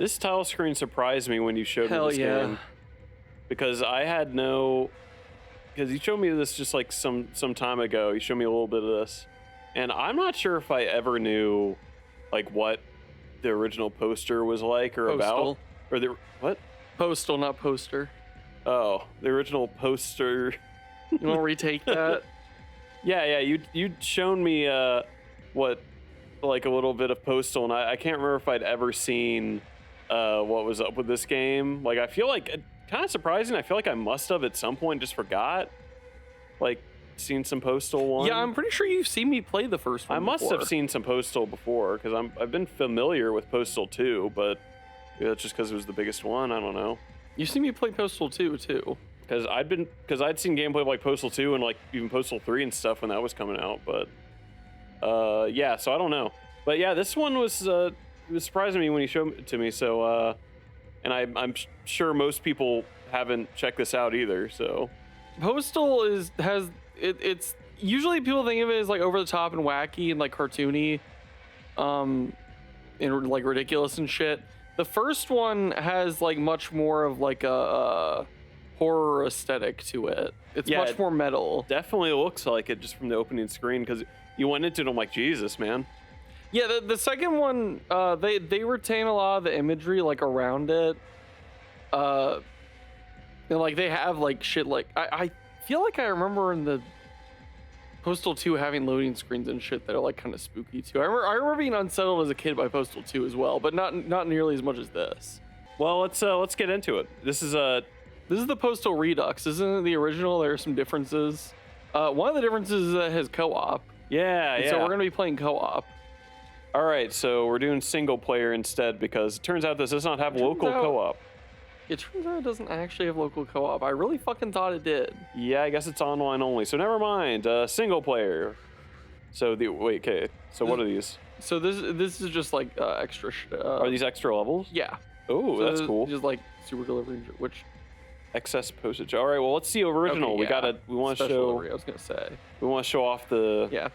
This title screen surprised me when you showed me this game. Because I had no... Because you showed me this just like some time ago. You showed me a little bit of this. And I'm not sure if I ever knew like what the original poster was like or Postal. about. Or the... What? Postal, not poster. Oh, the original poster. You want to retake that? Yeah, you'd shown me what, like a little bit of Postal, and I can't remember if I'd ever seen what was up with this game. Like, I feel like, kind of surprising, I feel like I must have at some point just forgot, like, seen some Postal one. Yeah, I'm pretty sure you've seen me play the first one I must before. have seen some Postal before, because I've been familiar with Postal 2, but maybe that's just because it was the biggest one, I don't know. You've seen me play Postal 2, too. Because I'd seen gameplay of like Postal 2 and like even Postal 3 and stuff when that was coming out, but yeah, so I don't know. But yeah, this one was it was surprising me when you showed it to me. So and I'm sure most people haven't checked this out either. So Postal it's usually people think of it as like over the top and wacky and like cartoony, and like ridiculous and shit. The first one has like much more of like a horror aesthetic to it. It's much more metal. Definitely looks like it just from the opening screen, because you went into it, I'm like, Jesus, man. Yeah, the second one, they retain a lot of the imagery like around it. And like they have like shit like I feel like I remember in the Postal 2 having loading screens and shit that are like kind of spooky too. I remember being unsettled as a kid by Postal 2 as well, but not nearly as much as this. Well, let's get into it. This is the Postal Redux. Isn't it the original? There are some differences. One of the differences is that it has co-op. Yeah. So we're going to be playing co-op. All right, so we're doing single player instead, because it turns out this does not have local co-op. It turns out it doesn't actually have local co-op. I really fucking thought it did. Yeah, I guess it's online only. So never mind. Single player. So okay. So what are these? So this is just like extra. Are these extra levels? Yeah. Oh, so that's cool. Just like super delivery, which excess postage. All right. Well, let's see original. Okay, yeah. We want to show. Delivery, I was gonna say. We want to show off the yeah.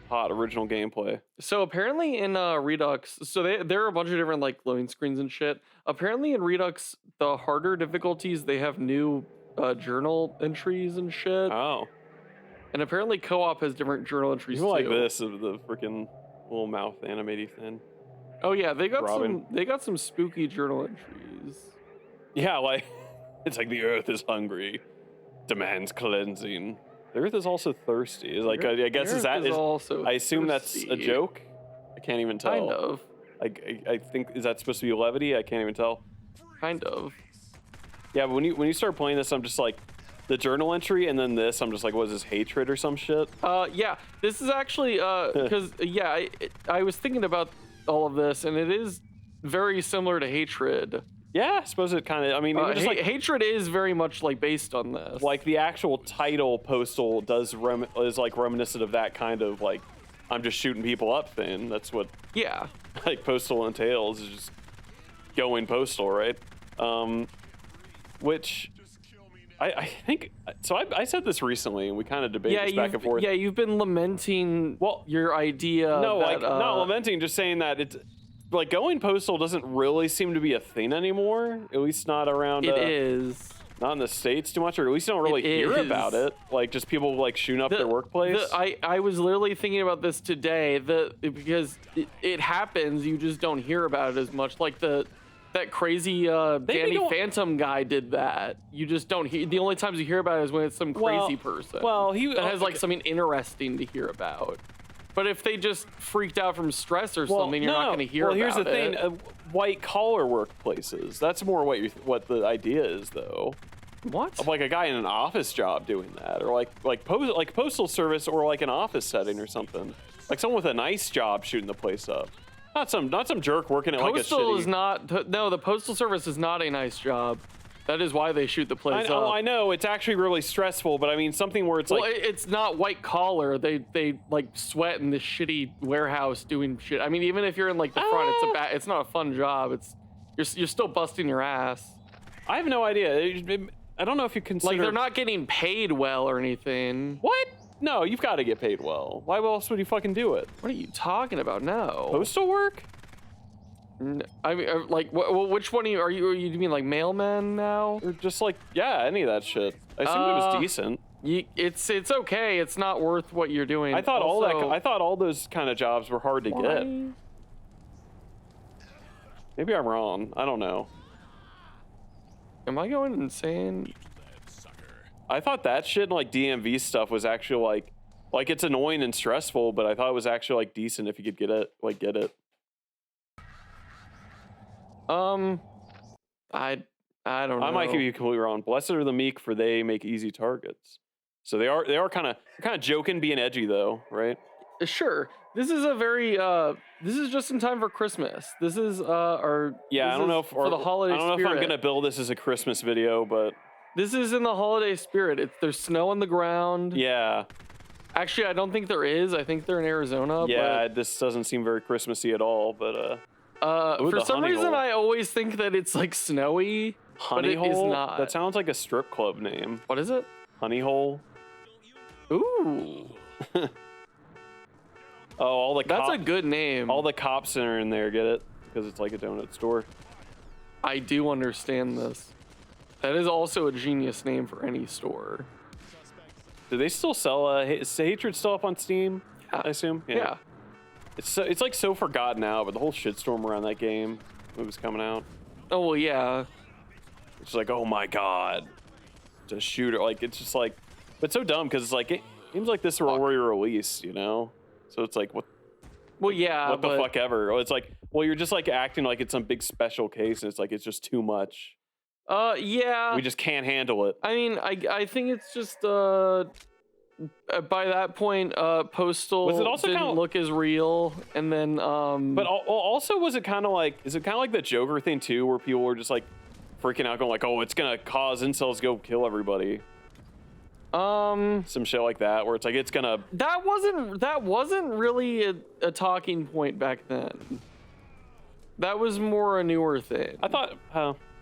hot original gameplay. So apparently in Redux, so there are a bunch of different like loading screens and shit. Apparently in Redux, the harder difficulties, they have new journal entries and shit. Oh. And apparently co-op has different journal entries too. Like this of the freaking little mouth animated thing. Oh yeah, they got some spooky journal entries. Yeah, like it's like the earth is hungry, demands cleansing. The earth is also thirsty. Is like I guess is that also I assume thirsty. that's a joke. I can't even tell. Kind of. I think, is that supposed to be levity? I can't even tell. Kind of. Yeah, but when you start playing this, I'm just like, the journal entry and then this, I'm just like, what is this, hatred or some shit? Yeah, this is actually because yeah, I was thinking about all of this, and it is very similar to hatred. Yeah, I suppose it kind of. I mean, just like hatred is very much like based on this. Like the actual title, Postal is like reminiscent of that kind of like, I'm just shooting people up thing. That's what. Yeah. Like Postal entails, is just going postal, right? Which I think so. I said this recently, and we kind of debated this back and forth. Yeah, you've been lamenting your idea. No, that, like not lamenting, just saying that it's like going postal doesn't really seem to be a thing anymore. At least not around. It is. Not in the States too much, or at least you don't really hear about it. Like just people like shooting up their workplace. I was literally thinking about this today. Because it happens, you just don't hear about it as much. Like that crazy Danny Phantom guy did that. You just don't hear. The only times you hear about it is when it's some crazy person. Well, that has like something interesting to hear about. But if they just freaked out from stress or something, you're not going to hear about it. Well, here's the thing: white collar workplaces. That's more what the idea is, though. What? Of like a guy in an office job doing that, or like postal service, or like an office setting or something. Like someone with a nice job shooting the place up. Not some jerk working at like a shitty... Postal is not... No, the Postal Service is not a nice job. That is why they shoot the place up. I know. It's actually really stressful, but I mean something where it's well, it's not white collar. They like sweat in this shitty warehouse doing shit. I mean, even if you're in like the front, it's not a fun job. You're still busting your ass. I have no idea. I don't know if you consider... Like, they're not getting paid well or anything. What? No, you've got to get paid well. Why else would you fucking do it? What are you talking about? No. Postal work? I mean, like, which one are you? You mean like mailman now? Or just like, yeah, any of that shit. I assumed it was decent. It's okay. It's not worth what you're doing. I thought also, I thought all those kind of jobs were hard to get. Maybe I'm wrong. I don't know. Am I going insane? I thought that shit and like DMV stuff was actually like it's annoying and stressful, but I thought it was actually like decent if you could get it. I don't know. I might be completely wrong. Blessed are the meek, for they make easy targets. So they are kind of joking, being edgy though, right? Sure. This is a very this is just in time for Christmas. This is our I don't know if for the holiday. I don't know spirit. if I'm gonna build this as a Christmas video, but this is in the holiday spirit. There's snow on the ground. Yeah. Actually, I don't think there is. I think they're in Arizona. Yeah, this doesn't seem very Christmassy at all. But for some reason, I always think that it's like snowy. Honey but it Hole? is not. That sounds like a strip club name. What is it? Honey Hole. Ooh. Oh, all the That's a good name. All the cops are in there, get it? Because it's like a donut store. I do understand this. That is also a genius name for any store. Do they still sell is Hatred still up on Steam? Yeah. I assume. Yeah. It's like so forgotten now, but the whole shitstorm around that game when it was coming out. Oh well, yeah. It's like, oh my god, it's a shooter. Like it's just like, but it's so dumb because it's like games like this are already released, you know. So it's like what? Well, yeah. What the fuck ever? It's like, well, you're just like acting like it's some big special case, and it's like it's just too much. Yeah. We just can't handle it. I mean, I think it's just by that point, Postal was it also didn't look as real, and then But also, was it kind of like? Is it kind of like the Joker thing too, where people were just like freaking out, going like, "Oh, it's gonna cause incels to go kill everybody." Some shit like that, where it's like it's gonna. That wasn't really a talking point back then. That was more a newer thing. I thought.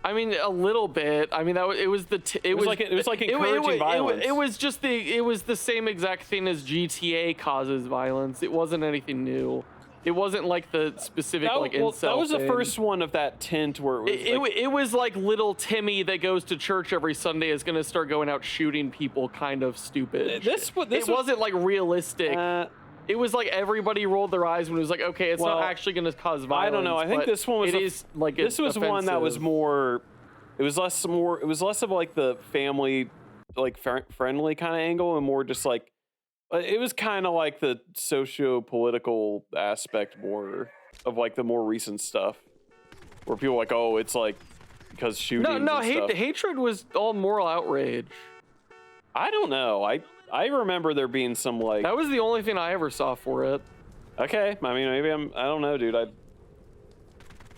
I mean, a little bit. I mean, it was like encouraging violence. It was just the same exact thing as GTA causes violence. It wasn't anything new. It wasn't like the specific incel that was thing. The first one of that tint where it was like little Timmy that goes to church every Sunday is gonna start going out shooting people, kind of stupid. This wasn't like realistic. It was like everybody rolled their eyes when it was like, okay, it's not actually going to cause violence. I don't know. I think this one was. This was one that was more. It was less of like the family, like friendly kind of angle, and more just like. It was kind of like the socio-political aspect more of like the more recent stuff, where people are like, oh, it's like because shooting. No, hatred was all moral outrage. I don't know. I remember there being some like. That was the only thing I ever saw for it. Okay, I mean maybe I don't know, dude.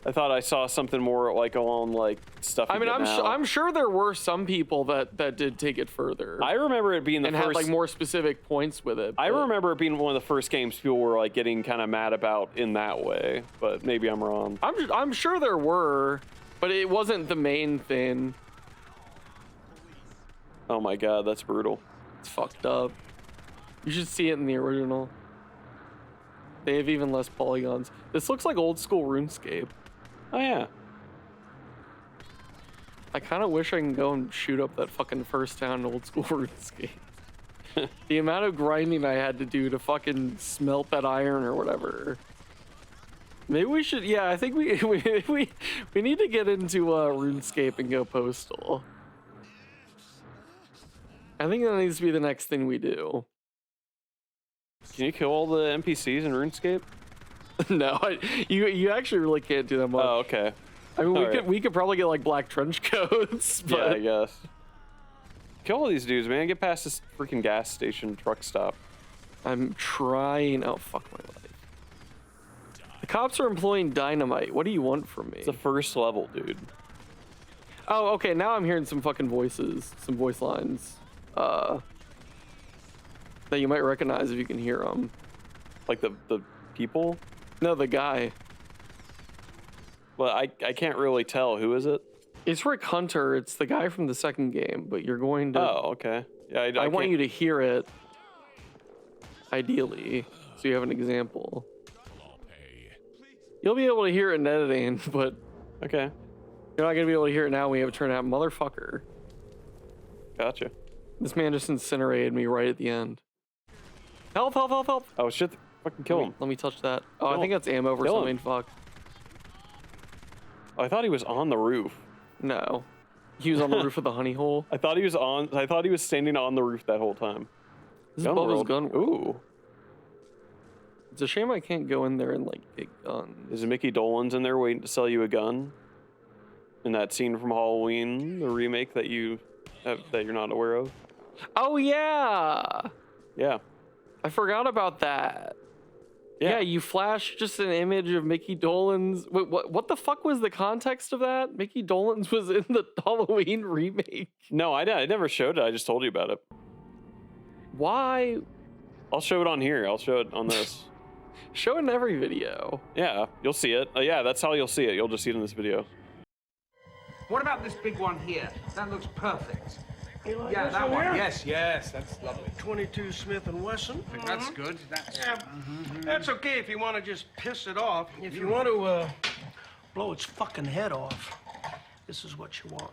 I thought I saw something more like along like stuff. I mean, I'm sure there were some people that did take it further. I remember it being the and first, had like more specific points with it. I remember it being one of the first games people were like getting kind of mad about in that way, but maybe I'm wrong. I'm sure there were, but it wasn't the main thing. Oh my god, that's brutal. It's fucked up. You should see it in the original. They have even less polygons. This looks like old school RuneScape. Oh yeah. I kind of wish I can go and shoot up that fucking first town in old school RuneScape. The amount of grinding I had to do to fucking smelt that iron or whatever. Maybe we should. Yeah, I think we need to get into RuneScape and go Postal. I think that needs to be the next thing we do. Can you kill all the NPCs in RuneScape? No, you actually really can't do that much. Oh, okay. I mean, we could probably get like black trench coats. But... Yeah, I guess. Kill all these dudes, man. Get past this freaking gas station truck stop. I'm trying. Oh, fuck my life. The cops are employing dynamite. What do you want from me? It's the first level, dude. Oh, okay. Now I'm hearing some fucking voices, some voice lines. That you might recognize if you can hear them. Like the people? No, the guy. Well, I can't really tell. Who is it? It's Rick Hunter. It's the guy from the second game, but you're going to... Oh, okay. Yeah, I want you to hear it, ideally, so you have an example. You'll be able to hear it in editing, but Okay. you're not gonna be able to hear it now. We have it turned out, motherfucker. Gotcha. This man just incinerated me right at the end. Help! Help! Help! Help! Oh shit! Fucking kill him. Let me touch that. Oh, Kill I think that's ammo for Kill something. him. Fuck. Oh, I thought he was on the roof. No. He was on the roof of the honey hole. I thought he was standing on the roof that whole time. This is Bubba's gun world. Ooh. It's a shame I can't go in there and like get guns. Is Mickey Dolenz in there waiting to sell you a gun? In that scene from Halloween, the remake that you're not aware of? Oh yeah. Yeah. I forgot about that. Yeah, you flashed just an image of Mickey Dolenz. Wait, what the fuck was the context of that? Mickey Dolenz was in the Halloween remake. No, I never showed it. I just told you about it. Why? I'll show it on here. I'll show it on this. Show it in every video. Yeah, you'll see it. Yeah, that's how you'll see it. You'll just see it in this video. What about this big one here? That looks perfect. You like Yeah, this that one. here? Yes, that's lovely. 22 Smith & Wesson. That's good. That's Yeah, that's okay if you want to just piss it off. If you want to blow its fucking head off, this is what you want.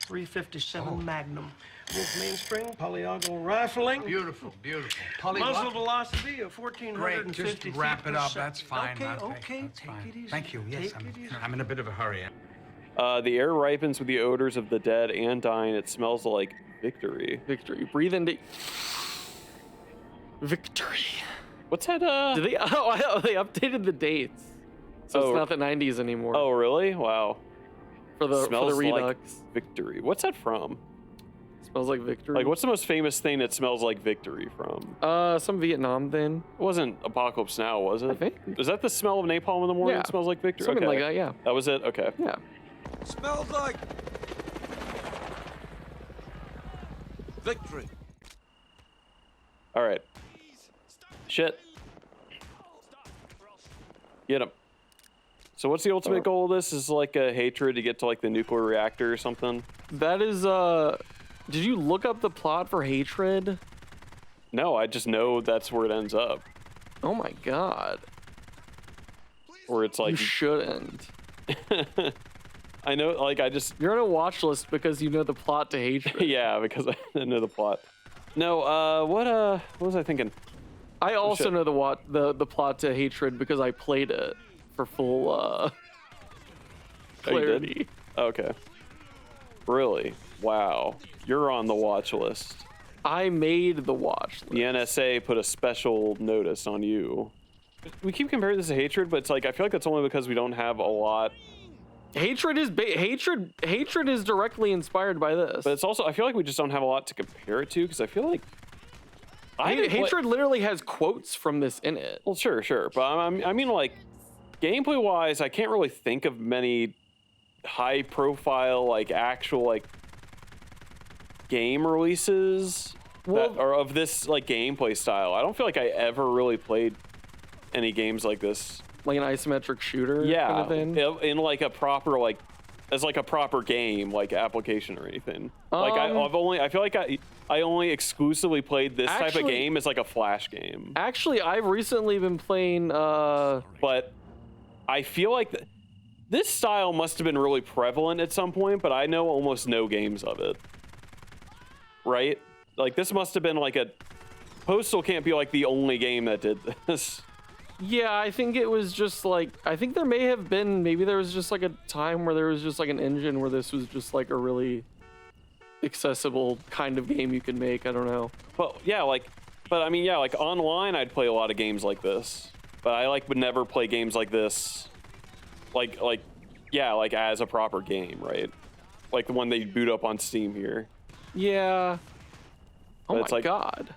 357 Magnum. Wolf mainspring, polyagonal rifling. beautiful, beautiful. Muzzle velocity of 1,450 Great. Just feet wrap it per up. second. That's fine. Okay, Monte. okay, That's take fine. it easy. Thank you. Yes, Take it easy. I'm in a bit of a hurry. The air ripens with the odors of the dead and dying. It smells like victory. Victory. Breathe into victory. What's that? Did they? Oh, they updated the dates, so Oh. it's not the 90s anymore. Oh, really? Wow. for the Smells Redux. like victory. What's that from? Smells like victory. Like, what's the most famous thing that smells like victory from? Some Vietnam thing. It wasn't Apocalypse Now, was it? I think. Was that the smell of napalm in the morning Yeah. that smells like victory? Something Okay. like that, yeah. That was it? Okay. Yeah. Smells like victory. All right. Shit. Get him. So what's the ultimate goal of this? Is like a hatred to get to like the nuclear reactor or something? That is, did you look up the plot for Hatred? No, I just know that's where it ends up. Oh my god. Where it's You like, shouldn't. I know, like I just, You're on a watch list because you know the plot to Hatred. yeah, because I didn't know the plot. No, what was I thinking? I also shit. know the plot to Hatred because I played it for full, Oh, you did? clarity. Okay. Really? Wow. You're on the watch list. I made the watch list. The NSA put a special notice on you. We keep comparing this to Hatred, but it's like I feel like that's only because we don't have a lot. Hatred is Hatred is directly inspired by this. But it's also I feel like we just don't have a lot to compare it to because I feel like Hatred literally has quotes from this in it. Well, sure, but I mean like gameplay wise, I can't really think of many high profile like actual like game releases that are of this like gameplay style. I don't feel like I ever really played any games like this. Like an isometric shooter Yeah, kind of thing. in like a proper like as like a proper game like application or anything. Like I feel like I only exclusively played this type of Actually- game as like a flash game. Actually, I've recently been playing But I feel like this style must have been really prevalent at some point, but I know almost no games of it. Right? Like this must have been like a Postal can't be like the only game that did this. yeah, I think it was just like I think there may have been maybe there was just like a time where there was just like an engine where this was just like a really accessible kind of game you could make. I don't know. But yeah, but I mean, yeah, like online I'd play a lot of games like this, but I like would never play games like this, like as a proper game, right? Like the one they boot up on Steam here. Yeah. Oh But it's my like- god.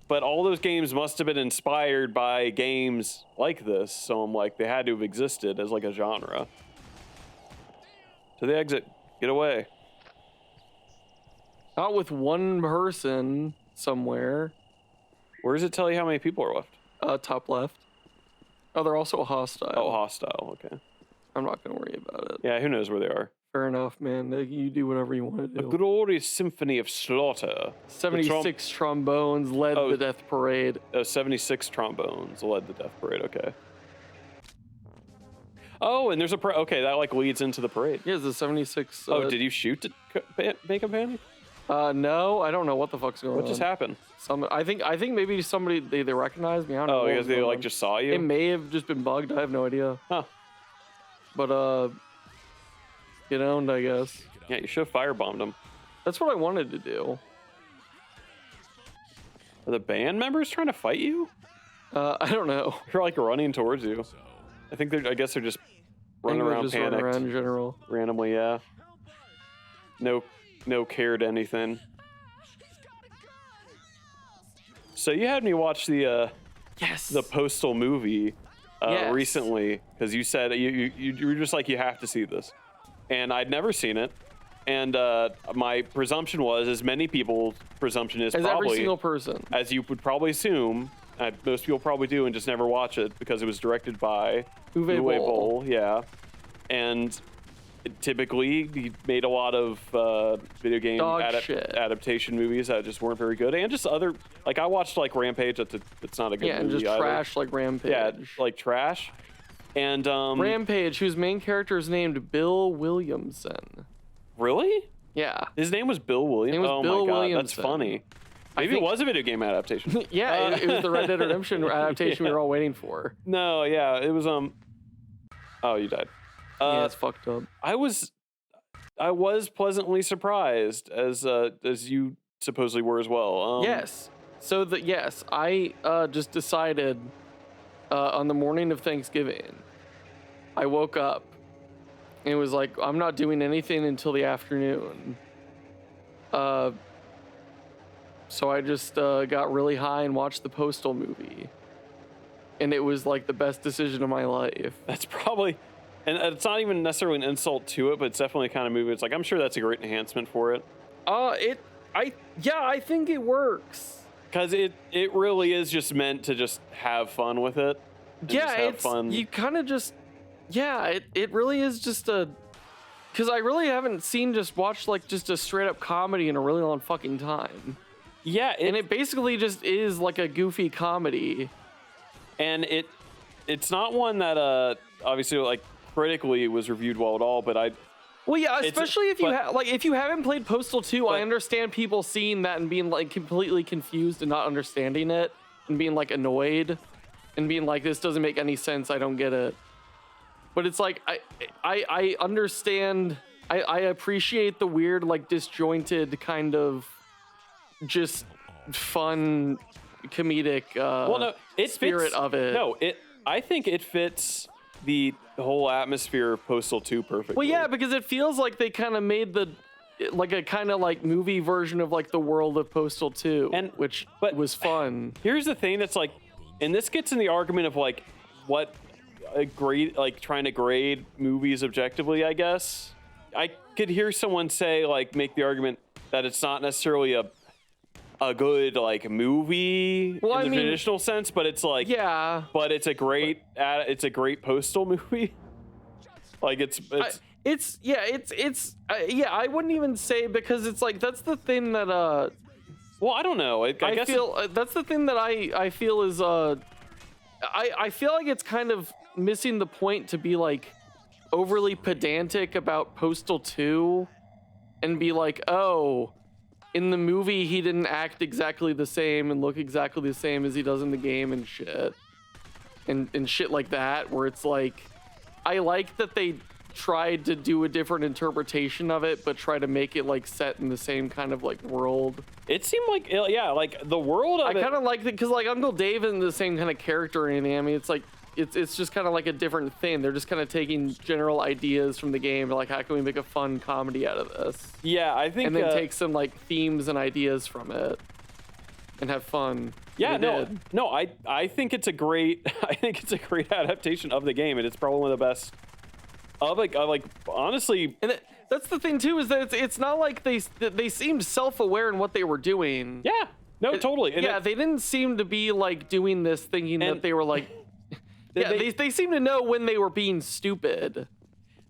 But all those games must have been inspired by games like this, so I'm like, they had to have existed as like a genre. To the exit, get away. Not with one person somewhere. Where does it tell you how many people are left? Top left. Oh, they're also hostile. Oh, hostile, okay. I'm not gonna worry about it. Yeah, who knows where they are. Fair enough, man. You do whatever you want to A do. glorious symphony of slaughter. 76 trombones led Oh. the death parade. 76 trombones led the death parade, okay. Oh, and there's a okay, that like leads into the parade. Yeah, it's the 76. Oh, did you shoot to make him panic? No, I don't know what the fuck's going on. What just happened? I think maybe somebody they recognized me. I don't know. Oh, because they like just saw you. It may have just been bugged. I have no idea. Huh. But get owned, I guess. Yeah, you should have firebombed them. That's what I wanted to do. Are the band members trying to fight you? I don't know. They're like running towards you. I think I guess they're just running around panicked. Running around in general. Randomly, yeah. No care to anything. So you had me watch the Postal movie recently because you said you were just like, you have to see this, and I'd never seen it, and my presumption was, as many people's presumption is, as probably every single person, as you would probably assume, most people probably do, and just never watch it because it was directed by Uwe Boll. Yeah, and typically he made a lot of video game adaptation movies that just weren't very good, and just other, like I watched like Rampage. It's not a good movie and just either. trash like Rampage. Yeah, like trash. And Rampage, whose main character is named Bill Williamson. Really? Yeah. His name was Bill Williams. Oh my god, Williamson. That's funny. Maybe it was a video game adaptation. Yeah, it was the Red Dead Redemption adaptation we were all waiting for. No, yeah, it was Oh, you died. Yeah, it's fucked up. I was pleasantly surprised, as you supposedly were as well. Yes. So I just decided on the morning of Thanksgiving, I woke up and it was like, I'm not doing anything until the afternoon. So I just got really high and watched the Postal movie, and it was like the best decision of my life. That's probably. And it's not even necessarily an insult to it, but it's definitely the kind of movie. It's like, I'm sure that's a great enhancement for it. I think it works. Because it really is just meant to just have fun with it. Yeah, you kind of just, it really is just because I really haven't watched like just a straight up comedy in a really long fucking time. Yeah. And it basically just is like a goofy comedy. And it's not one that, obviously, like, critically was reviewed well at all, but especially if you haven't played Postal 2, I understand people seeing that and being like completely confused and not understanding it and being like annoyed and being like, this doesn't make any sense, I don't get it. But it's like I understand, I appreciate the weird, like, disjointed kind of just fun comedic spirit of it. No, I think it fits the whole atmosphere of Postal 2 perfectly. Well, yeah, because it feels like they kind of made like a kind of like movie version of like the world of Postal 2, which was fun. Here's the thing that's like, and this gets in the argument of like what a grade, like trying to grade movies objectively, I guess. I could hear someone say, like, make the argument that it's not necessarily a good like movie in the traditional sense, but it's like, but it's a great Postal movie. Like I wouldn't even say, because it's like, that's the thing that well, I don't know, I guess feel that's the thing that I feel is I feel like it's kind of missing the point to be like overly pedantic about Postal 2 and be like, oh, in the movie, he didn't act exactly the same and look exactly the same as he does in the game and shit. And shit like that, where it's like, I like that they tried to do a different interpretation of it, but try to make it like set in the same kind of like world. It seemed like, yeah, like the world of I kind of like it because like Uncle Dave isn't the same kind of character or anything. I mean, it's like, it's just kind of like a different thing. They're just kind of taking general ideas from the game, like, how can we make a fun comedy out of this? Yeah, I think, and then take some like themes and ideas from it and have fun. Yeah, no, I think it's a great, adaptation of the game, and it's probably one of the best. Like honestly, and that's the thing too, is that it's not like they seemed self-aware in what they were doing. Yeah, no, totally. And they didn't seem to be like doing this thinking that they were like. They seem to know when they were being stupid.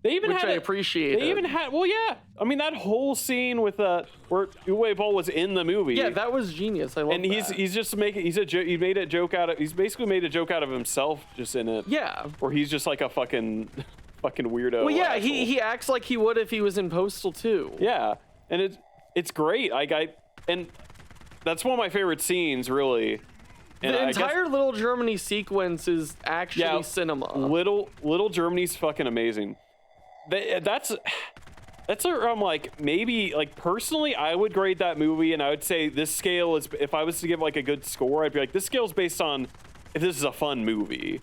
They even which had I appreciate. They even had, well, yeah. I mean, that whole scene with where Uwe Boll was in the movie. Yeah, that was genius. I love that. And he's just making he made a joke out of, he's basically made a joke out of himself just in it. Yeah. Where he's just like a fucking fucking weirdo. Well, yeah, asshole. he acts like he would if he was in Postal 2. Yeah, and it's great. And that's one of my favorite scenes, really. And The I guess- entire Little Germany sequence is actually cinema. Little Germany's fucking amazing. That's where I'm like, maybe, like, personally, I would grade that movie, and I would say this scale is, if I was to give like a good score, I'd be like, this scale is based on if this is a fun movie.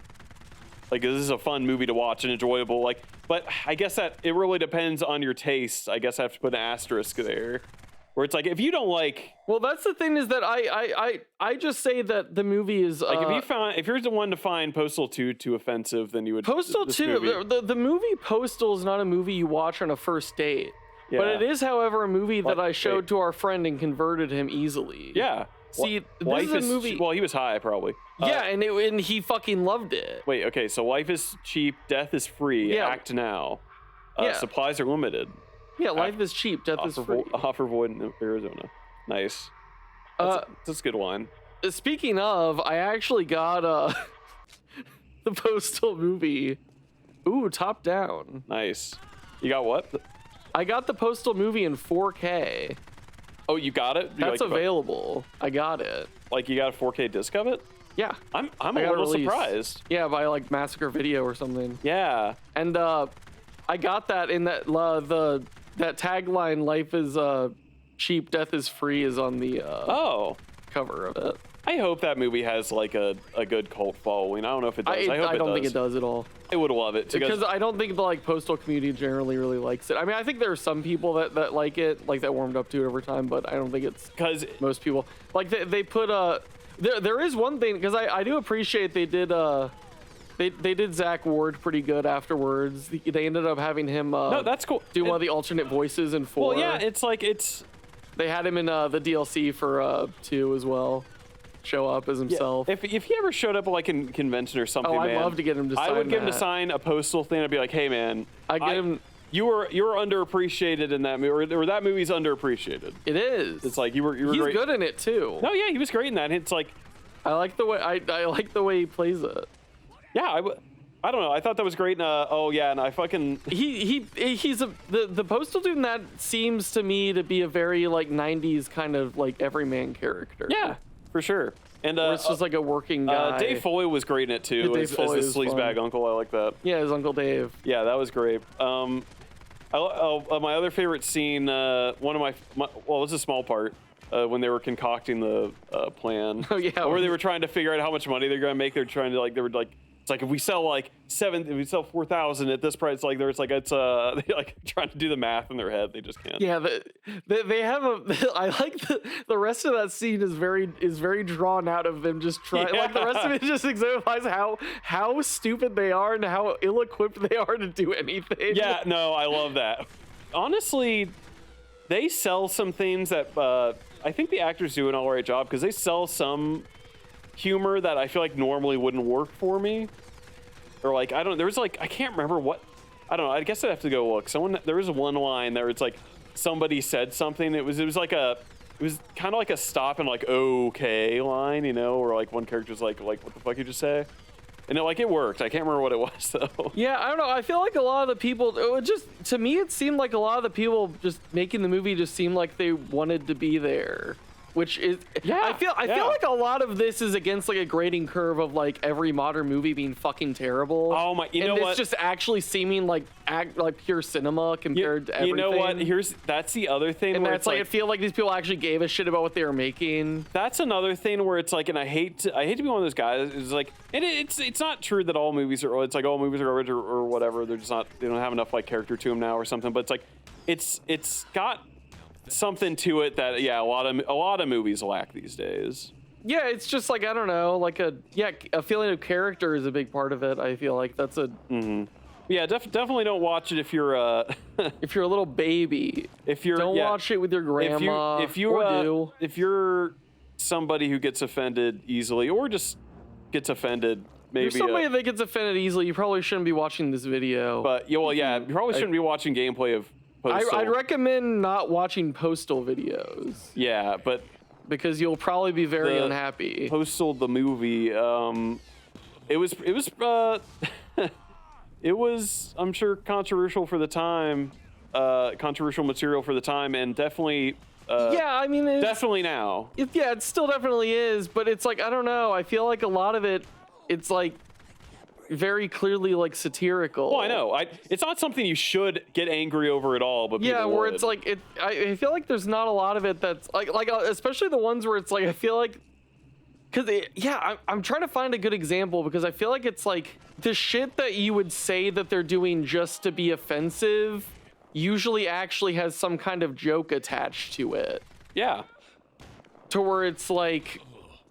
Like, this is a fun movie to watch and enjoyable. Like, but I guess that it really depends on your taste. I guess I have to put an asterisk there, where it's like, if you don't like, Well, that's the thing, is that I just say that the movie is like, if you're the one to find Postal 2 too offensive, then you would Postal this 2. movie- The movie Postal is not a movie you watch on a first date. But Yeah. it is, however, a movie that Like, I showed wait. to our friend and converted him easily. Yeah. See, this Life is a movie. Well, he was high, probably. Yeah, and he fucking loved it. Wait, okay, so life is cheap, death is free. Yeah. Act now. Yeah. Supplies are limited. Yeah, life is cheap, death is free. Offer void in Arizona. Nice. That's a good one. Speaking of, I actually got the Postal movie. Ooh, top down. Nice. You got what? I got the Postal movie in 4K. Oh, you got it? You That's like, available. I got it. Like, you got a 4K disc of it? Yeah. I'm I a got little released. surprised. Yeah, by like Massacre Video or something. Yeah. And I got that in that that tagline, "Life is cheap, death is free," is on the Oh. cover of it. I hope that movie has like a good cult following. I don't know if it does. I hope I don't it think does. it does at all. I would love it Because I don't think the like Postal community generally really likes it. I mean, I think there are some people that like it, like that warmed up to it over time, but I don't think it's because most people. Like they put there is one thing, because I do appreciate they did they did Zach Ward pretty good afterwards. They ended up having him no, that's cool. do one of the alternate voices in 4. Well, yeah, it's They had him in the DLC for 2 as well. Show up as himself. If he ever showed up like in convention or something, I'd man, love to get him to I sign would get him to that. sign a Postal thing. I'd be like, hey man, you were underappreciated in that movie, or that movie's underappreciated. It is. It's like you were He's great. good in it too. No, yeah, he was great in that. It's like, I like the way I like the way he plays it. yeah, I don't know. I thought that was great. Oh yeah, and I fucking He's the Postal dude in that seems to me to be a very like 90s kind of like everyman character. yeah, for sure. And Where it's just like a working guy. Dave Foley was great in it too, Dave as the Foley was sleazebag fun. uncle. I like that. Yeah, his Uncle Dave. Yeah, that was great. My other favorite scene, one of my well, it was a small part, when they were concocting the plan. Oh, yeah. Where they were trying to figure out how much money they're gonna make. They're trying to they were like, it's like if we sell like 4,000 at this price, like they like trying to do the math in their head. They just can't. Yeah, they have a. I like the rest of that scene is very drawn out of them just trying. Like the rest of it just exemplifies how stupid they are and how ill-equipped they are to do anything. Yeah, no, I love that. Honestly, they sell some things that I think the actors do an all right job, because they sell some humor that I feel like normally wouldn't work for me. Or like, I can't remember what, I don't know, I guess I'd have to go look. There was one line there, it's like somebody said something, it was kind of like a stop and like okay line, you know, or like one character's like what the fuck you just say? And it worked. I can't remember what it was though. Yeah, I don't know. I feel like a lot of the people, to me, it seemed like a lot of the people just making the movie just seemed like they wanted to be there. Which is, Yeah, I feel yeah. like a lot of this is against like a grading curve of like every modern movie being fucking terrible. Oh my, you know and what? it's just actually seeming like pure cinema compared to everything. You know what? That's the other thing. And where that's like, I feel like these people actually gave a shit about what they were making. That's another thing where it's like, and I hate to be one of those guys. It's like, and it's not true that all movies are. It's like all movies are garbage or whatever. They're just not. They don't have enough like character to them now or something. But it's like, it's got something to it that a lot of movies lack these days. Yeah, it's just like, I don't know, like a feeling of character is a big part of it. I feel like that's a. Mm-hmm. Yeah, definitely don't watch it if you're if you're a little baby. Don't watch it with your grandma. If you're somebody who gets offended easily or just gets offended, maybe. If you're somebody that gets offended easily, you probably shouldn't be watching this video. But you probably shouldn't be watching gameplay of Postal. I'd recommend not watching Postal videos. Yeah, but because you'll probably be very unhappy. Postal the movie, it was it was, I'm sure, controversial for the time, controversial material for the time, and definitely. Yeah, I mean, definitely now. Yeah, it still definitely is, but it's like, I don't know. I feel like a lot of it, it's like very clearly like satirical. Well, I know. It's not something you should get angry over at all, but yeah, people where would. it's like I feel like there's not a lot of it that's like especially the ones where it's like I feel like I'm trying to find a good example because I feel like it's like the shit that you would say that they're doing just to be offensive usually actually has some kind of joke attached to it. Yeah. To where it's like,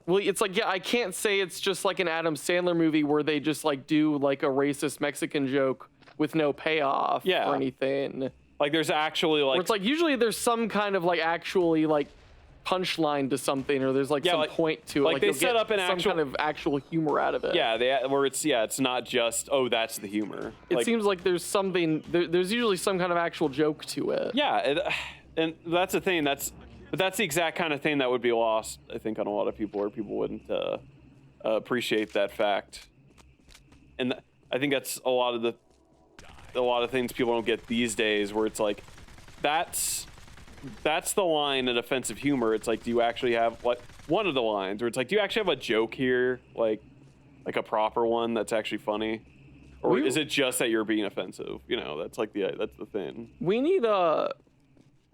well, it's like, yeah, I can't say it's just like an Adam Sandler movie where they just like do like a racist Mexican joke with no payoff or anything. Like there's actually like, where it's like usually there's some kind of like actually like punchline to something, or there's like some point to it. Like they set up an some kind of actual humor out of it. Yeah, where it's not just, oh, that's the humor. It seems like there's something. There's usually some kind of actual joke to it. Yeah, and that's the thing. But that's the exact kind of thing that would be lost, I think, on a lot of people, or people wouldn't appreciate that fact. And I think that's a lot of things people don't get these days, where it's like, that's the line in offensive humor. It's like, do you actually have one of the lines where it's like, do you actually have a joke here, like a proper one that's actually funny, or is it just that you're being offensive? You know, that's the thing.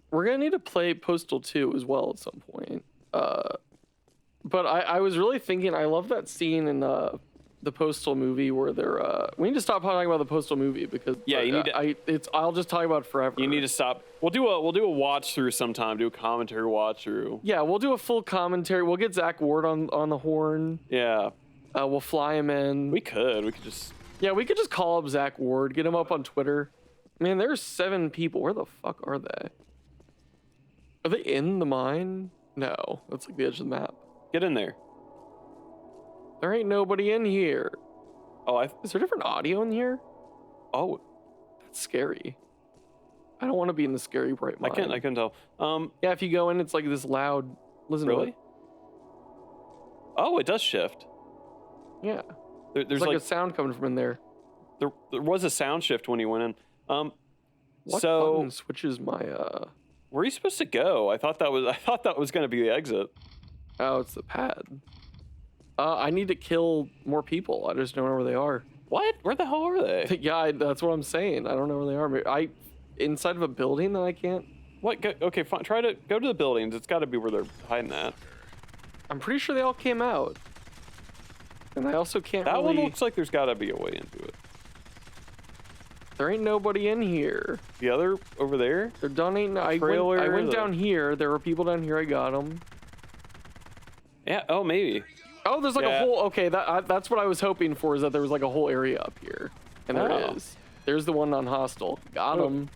We're gonna need to play Postal 2 as well at some point. But I was really thinking, I love that scene in the Postal movie where they're we need to stop talking about the Postal movie because you need to, I'll just talk about it forever. You need to stop. We'll do a watch through sometime, do a commentary watch through. Yeah, we'll do a full commentary. We'll get Zach Ward on the horn. Yeah. We'll fly him in. We could just. Yeah, we could just call up Zach Ward, get him up on Twitter. Man, there's 7 people. Where the fuck are they? Are they in the mine? No, that's like the edge of the map. Get in there. There ain't nobody in here. Oh, is there different audio in here? Oh, that's scary. I don't want to be in the scary bright mine. I can tell. Yeah, if you go in, it's like this loud. Listen to it. Oh, it does shift. Yeah. There's like a sound coming from in there. There was a sound shift when you went in. What button switches my Where are you supposed to go? I thought that was going to be the exit. Oh, it's the pad. I need to kill more people. I just don't know where they are. What? Where the hell are they? Yeah, that's what I'm saying. I don't know where they are. Inside of a building that I can't. What? Okay, fine. Try to go to the buildings. It's got to be where they're hiding at. I'm pretty sure they all came out. And I also can't. That one looks like there's got to be a way into it. There ain't nobody in here. The other over there? There done ain't. I went down here. There were people down here. I got them. Yeah. Oh, maybe. Oh, there's like a whole. Okay, that's what I was hoping for. Is that there was like a whole area up here, and there is. There's the one on Hostel. Got him.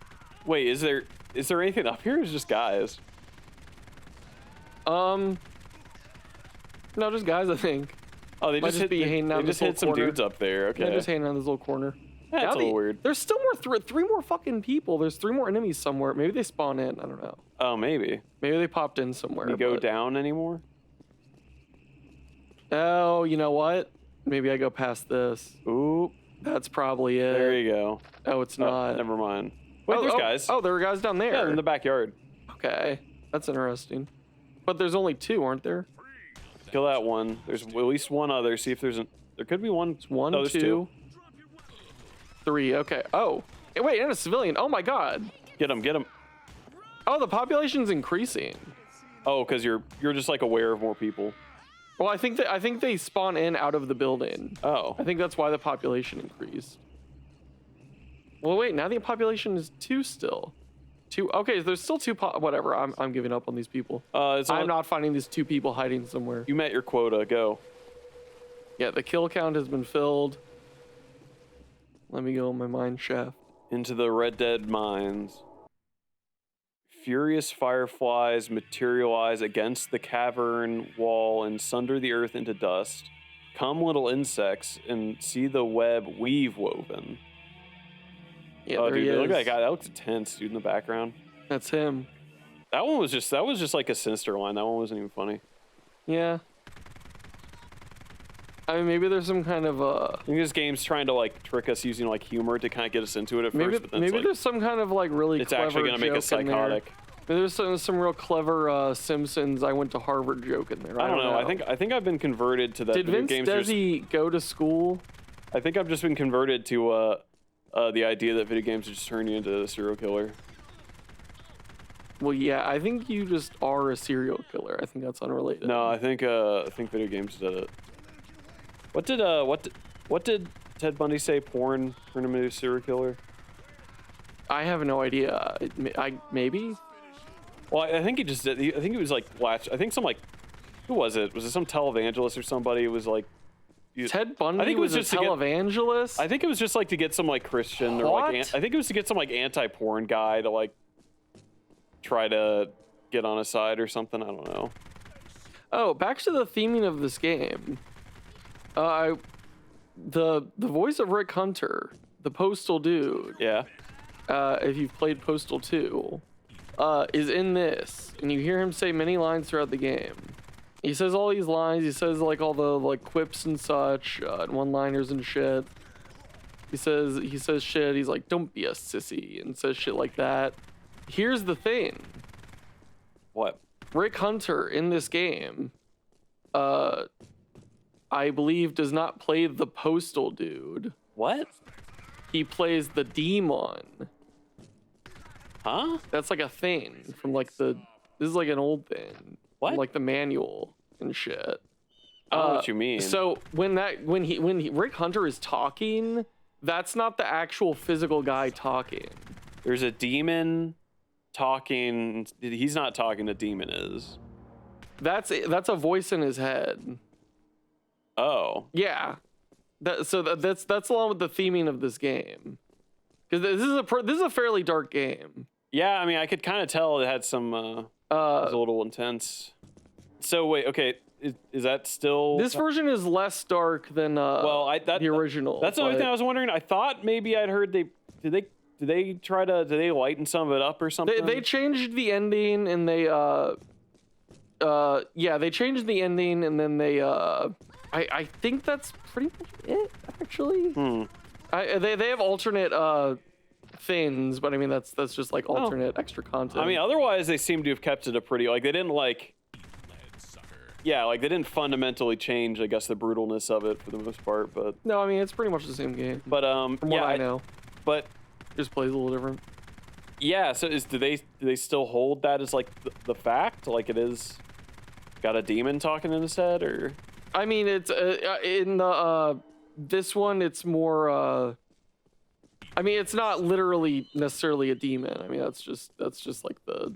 Wait, is there anything up here? Or is it just guys? No, just guys. I think. Oh, they just hit some dudes up there. Okay. They're just hanging out in this little corner. That's a little weird. There's still more. 3 more fucking people. There's 3 more enemies somewhere. Maybe they spawn in. I don't know. Oh, maybe. Maybe they popped in somewhere. You go down anymore? Oh, you know what? Maybe I go past this. Ooh. That's probably it. There you go. Oh, it's not. Never mind. Wait, there's guys. Oh, there were guys down there. Yeah, in the backyard. Okay. That's interesting. But there's only 2, aren't there? Kill that one. There's at least one other. See if there's there could be one. It's 1, no, 2, 3. Okay. Oh. Hey, wait, and a civilian. Oh my god. Get him. Oh, the population's increasing. Oh, because you're just like aware of more people. Well, I think they spawn in out of the building. Oh. I think that's why the population increased. Well, wait, now the population is 2 still. 2. Okay, there's still 2. Whatever. I'm giving up on these people. I'm not finding these 2 people hiding somewhere. You met your quota. Go. Yeah, the kill count has been filled. Let me go in my mine shaft. Into the Red Dead mines. Furious fireflies materialize against the cavern wall and sunder the earth into dust. Come, little insects, and see the web we've woven. Yeah, there he is. Look at that guy. That looks intense, dude, in the background. That's him. That was just like a sinister line. That one wasn't even funny. Yeah. I mean, maybe there's some kind of I think this game's trying to like trick us using like humor to kind of get us into it at maybe first. But then maybe it's, there's some kind of like really it's clever actually gonna make us joke in there. psychotic. Maybe there's some real clever Simpsons I went to Harvard joke in there. I don't know. I think I've been converted to that. Did video Vince games are just- Desi go to school? I think I've just been converted to the idea that video games just turn you into a serial killer. Well, yeah, I think you just are a serial killer. I think that's unrelated. No, I think video games did it. What did Ted Bundy say? Porn turned him into a serial killer? I have no idea. Maybe. Well, I think he just did. I think he was like I think some like, who was it? Was it some televangelist or somebody? It was like. Ted Bundy I think it was was just a to get- televangelist? I think it was just like to get some like Christian or like What? I think it was to get some like anti-porn guy to like try to get on his side or something. I don't know. Oh, back to the theming of this game. The voice of Rick Hunter, the Postal dude, Yeah. if you've played Postal 2, is in this, and you hear him say many lines throughout the game. He says all these lines. He says like all the like quips and such, and one-liners and shit. He says shit. He's like, "Don't be a sissy," and says shit like that. Here's the thing. What? Rick Hunter in this game, I believe, does not play the Postal dude. What? He plays the demon. Huh? That's like a thing from like this is like an old thing. What? From, like the manual and shit. I don't know what you mean. So when Rick Hunter is talking, that's not the actual physical guy talking. There's a demon talking. He's not talking. The demon is. That's a voice in his head. Oh. Yeah. That's along with the theming of this game, because this is a fairly dark game. Yeah, I mean, I could kind of tell it had some. It was a little intense. So wait, okay, is that still? This version is less dark than the original. That's the only but- thing I was wondering. I thought maybe I'd heard did they lighten some of it up or something? They changed the ending, and they they changed the ending, and then they I think that's pretty much it, actually. They have alternate things, but I mean that's just like alternate extra content. I mean, otherwise they seem to have kept it a pretty like they didn't like. Yeah, like they didn't fundamentally change, I guess, the brutalness of it for the most part, but. no, I mean it's pretty much the same game. But From what I know, But just plays a little different. yeah, so do they still hold that as like the fact, like it is got a demon talking in his head, or? I mean, it's in the this one, it's more. I mean, it's not literally necessarily a demon. I mean, that's just like the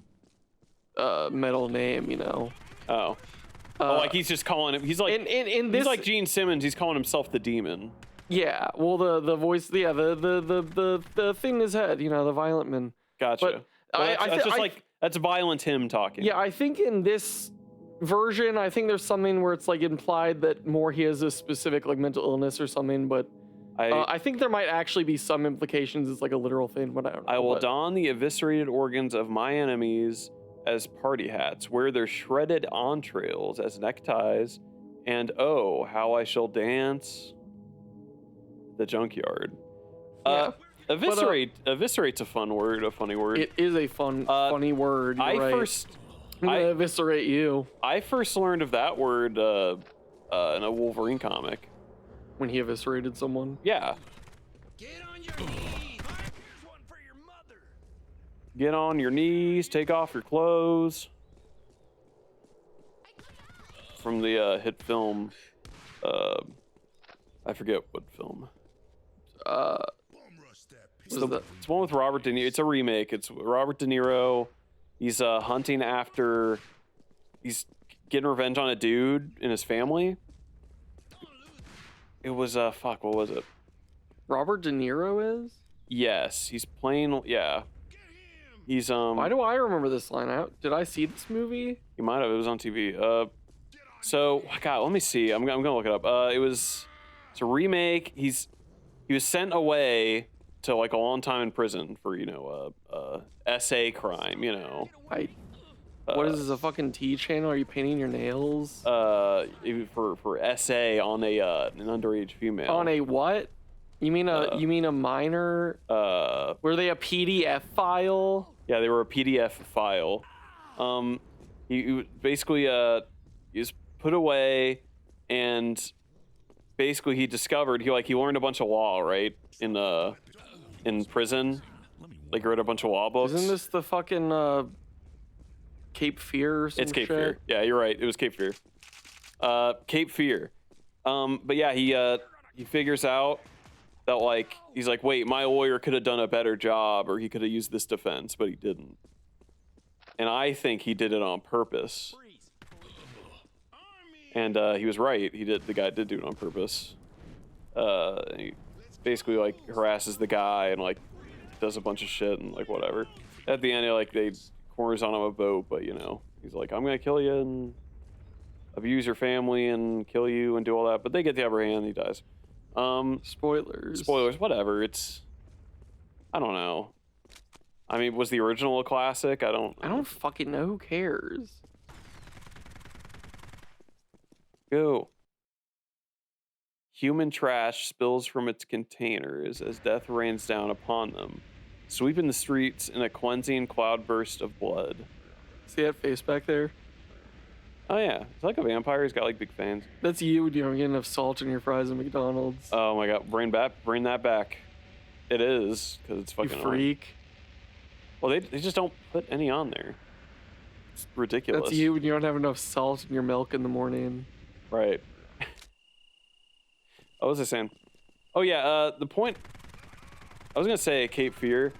metal name, you know. Oh. Like he's just calling him. He's like in this, he's like Gene Simmons. He's calling himself the demon. yeah. Well, the voice, yeah, the thing in his head, you know, the violent man. Gotcha. But Well, that's violent him talking. Yeah, I think in this version, I think there's something where it's like implied that more he has a specific like mental illness or something, but I think there might actually be some implications. It's like a literal thing, but I don't know. I will don the eviscerated organs of my enemies as party hats, wear their shredded entrails as neckties, and oh, how I shall dance the junkyard. Yeah. Eviscerate's a funny word. It is a funny word. You're right. I'm gonna eviscerate you. I first learned of that word in a Wolverine comic. When he eviscerated someone. Yeah. Get on your knees. Here's one for your mother. Get on your knees, take off your clothes. From the hit film, I forget what film. It's one with Robert De Niro. It's a remake. It's Robert De Niro. He's hunting after. He's getting revenge on a dude in his family. It was fuck. What was it? Robert De Niro is? Yes, he's playing. Yeah, he's Why do I remember this line out? Did I see this movie? You might have. It was on TV. So God, let me see. I'm gonna look it up. It's a remake. He was sent away to like a long time in prison for, you know, SA crime, you know. What is this, a fucking tea channel? Are you painting your nails? For essay on an underage female. On a what? You mean a minor? Were they a PDF file? Yeah, they were a PDF file. He basically he was put away, and basically he discovered he learned a bunch of law, right, in prison. Like he read a bunch of law books. Isn't this the fucking Cape Fear or some It's Cape shit? Fear. Yeah, you're right. It was Cape Fear. Cape Fear. But yeah, he figures out that he's like, wait, my lawyer could have done a better job, or he could have used this defense, but he didn't. And I think he did it on purpose. And he was right. The guy did do it on purpose. He basically harasses the guy and does a bunch of shit and whatever. At the end, they corners on him a boat, but he's like, I'm gonna kill you and abuse your family and kill you and do all that. But they get the upper hand. He dies. Spoilers. Whatever. I don't know. I mean, was the original a classic? I don't fucking know. Who cares? Go. Human trash spills from its containers as death rains down upon them, sweeping the streets in a cleansing cloudburst of blood. See that face back there? Oh yeah, it's like a vampire. He's got big fangs. That's you when you don't get enough salt in your fries at McDonald's. Oh my god, bring that back. It is, because it's fucking You freak. Well, they just don't put any on there. It's ridiculous. That's you when you don't have enough salt in your milk in the morning. Right. What was I saying? Oh yeah, the point I was gonna say, Cape Fear.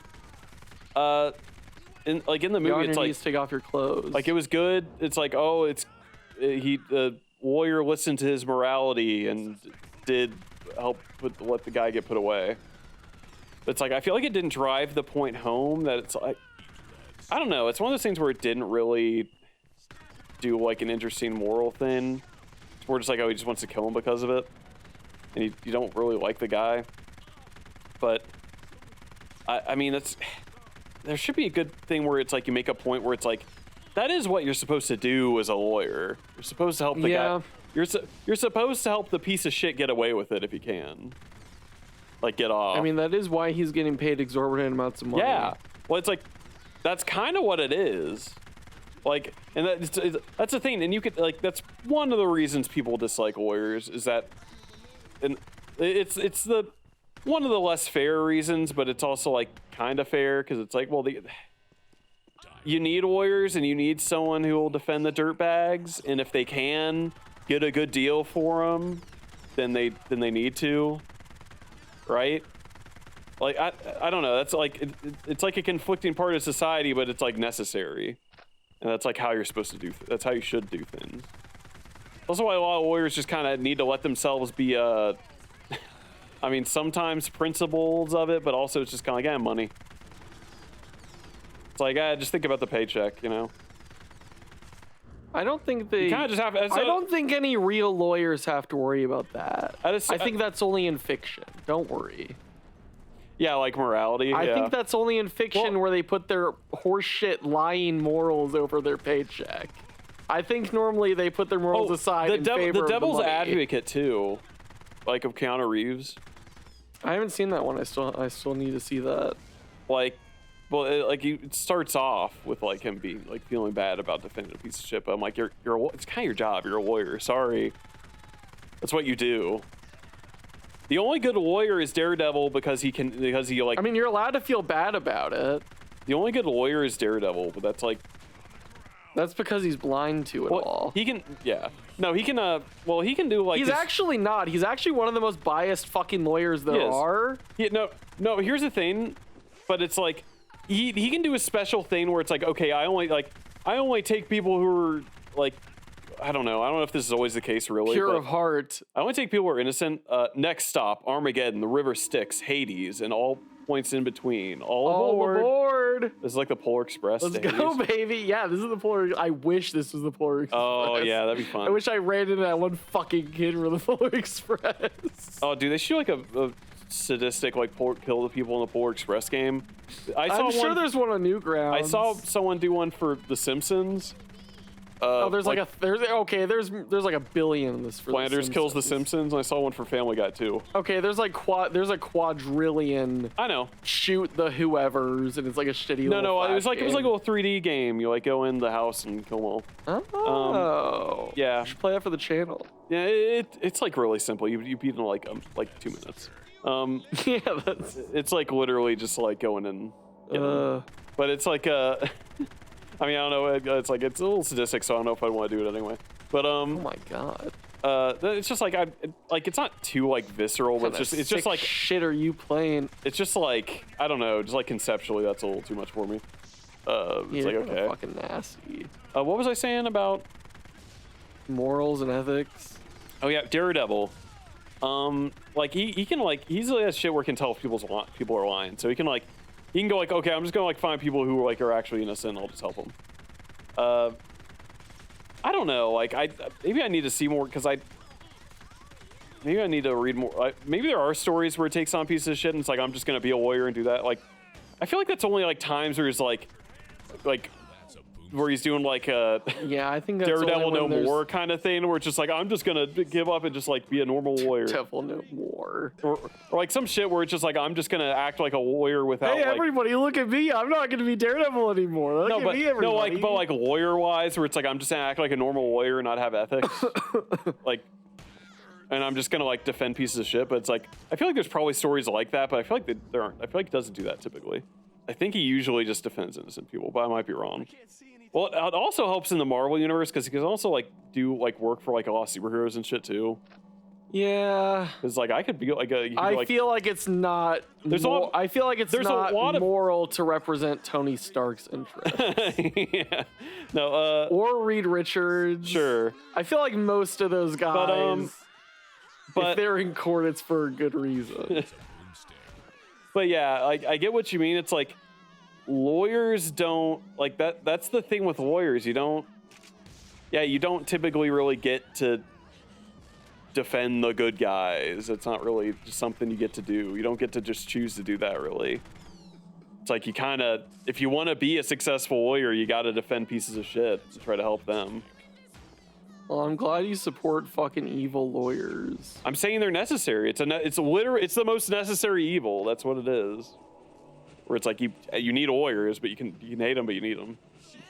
In the movie, it's like take off your clothes. It was good. It's the lawyer listened to his morality and did help let the guy get put away. But it's I feel like it didn't drive the point home that it's I don't know. It's one of those things where it didn't really do an interesting moral thing. It's more just he just wants to kill him because of it. And you don't really like the guy. But I mean, there should be a good thing where it's you make a point where it's that is what you're supposed to do as a lawyer. You're supposed to help the guy. You're supposed to help the piece of shit get away with it if you can. Get off. I mean, that is why he's getting paid exorbitant amounts of money. Yeah. Well, it's that's kind of what it is. And that's the thing. And you could that's one of the reasons people dislike lawyers is that, and it's the one of the less fair reasons, but it's also kind of fair because it's well, you need lawyers and you need someone who will defend the dirtbags, and if they can get a good deal for them, then they need to, right? I don't know. That's it's a conflicting part of society, but it's necessary, and that's how you're supposed to do. That's how you should do things. Also, why a lot of lawyers just kind of need to let themselves be I mean, sometimes principles of it, but also it's just kind of money. It's just think about the paycheck, I don't think they. You kind of just have. I don't think any real lawyers have to worry about that. I think that's only in fiction. Don't worry. Yeah, morality. I think that's only in fiction where they put their horseshit lying morals over their paycheck. I think normally they put their morals aside in favor of the Devil's money. Advocate too, of Keanu Reeves. I haven't seen that one. I still need to see that. It starts off with him being feeling bad about defending a piece of shit. But I'm it's kind of your job. You're a lawyer. Sorry, that's what you do. The only good lawyer is Daredevil because he I mean, you're allowed to feel bad about it. The only good lawyer is Daredevil, but that's That's because he's blind to it all. He can, yeah. No, he can, he can do He's actually not. He's actually one of the most biased fucking lawyers there are. Yeah, no, here's the thing. But it's he can do a special thing where it's okay, I only take people who are I don't know if this is always the case really. Pure of heart. I only take people who are innocent. Next stop, Armageddon, the river Styx, Hades, and all points in between. All aboard. This is the Polar Express. Let's go, baby. Yeah, this is the Polar. I wish this was the Polar Express. Oh yeah, that'd be fun. I wish I ran into that one fucking kid for the Polar Express. Oh, dude, they should do a sadistic like kill the people in the Polar Express game. I'm sure there's one on Newgrounds. I saw someone do one for The Simpsons. There's like a billion in this. For Flanders kills The Simpsons, and I saw one for Family Guy too. Okay, there's a quadrillion. I know. Shoot the whoever's, and it's like a shitty. No, it was like game. a little 3D game. You like go in the house and kill them all. Oh, yeah. You should play that for the channel. Yeah, it's like really simple. You beat it in like 2 minutes. Yeah, that's. It's like literally just like going in. But it's like I mean, I don't know. It's like it's a little sadistic, so I don't know if I want to do it anyway. But Oh my god. It's just like it's not too like visceral, but it's just like shit. Are you playing? It's just like I don't know, just like conceptually, that's a little too much for me. It's like okay. Fucking nasty. What was I saying about morals and ethics? Oh yeah, Daredevil. Like he can like he's that shit where he can tell if people are lying, so he can go like, okay, I'm just gonna like find people who like are actually innocent, and I'll just help them. I don't know, like maybe I need to see more because maybe I need to read more. Maybe there are stories where it takes on pieces of shit and it's like I'm just gonna be a lawyer and do that. Like I feel like that's only like times where he's like where he's doing like a I think that's Daredevil no more kind of thing where it's just like I'm just gonna give up and just like be a normal lawyer. Daredevil no more. Or like some shit where it's just like I'm just gonna act like a lawyer without. Hey everybody, look at me! I'm not gonna be Daredevil anymore. Look at me, everybody. but like lawyer wise, where it's like I'm just gonna act like a normal lawyer and not have ethics, like, and I'm just gonna like defend pieces of shit. But it's like I feel like there's probably stories like that, but I feel like there aren't. I feel like he doesn't do that typically. I think he usually just defends innocent people, but I might be wrong. Well, it also helps in the Marvel universe because he can also like do like work for like a lot of superheroes and shit too. Yeah. Because like I could be like I feel like it's not. I feel like it's not moral to represent Tony Stark's interest. Yeah. No. Or Reed Richards. Sure. I feel like most of those guys. But if they're in court, it's for a good reason. But yeah, I get what you mean. It's like lawyers don't like that. That's the thing with lawyers. You don't typically really get to defend the good guys. It's not really just something you get to do. You don't get to just choose to do that really. It's like you kind of, if you want to be a successful lawyer, you got to defend pieces of shit to try to help them. Well, I'm glad you support fucking evil lawyers. I'm saying they're necessary. It's the most necessary evil. That's what it is. Where it's like you need lawyers, but you can hate them, but you need them.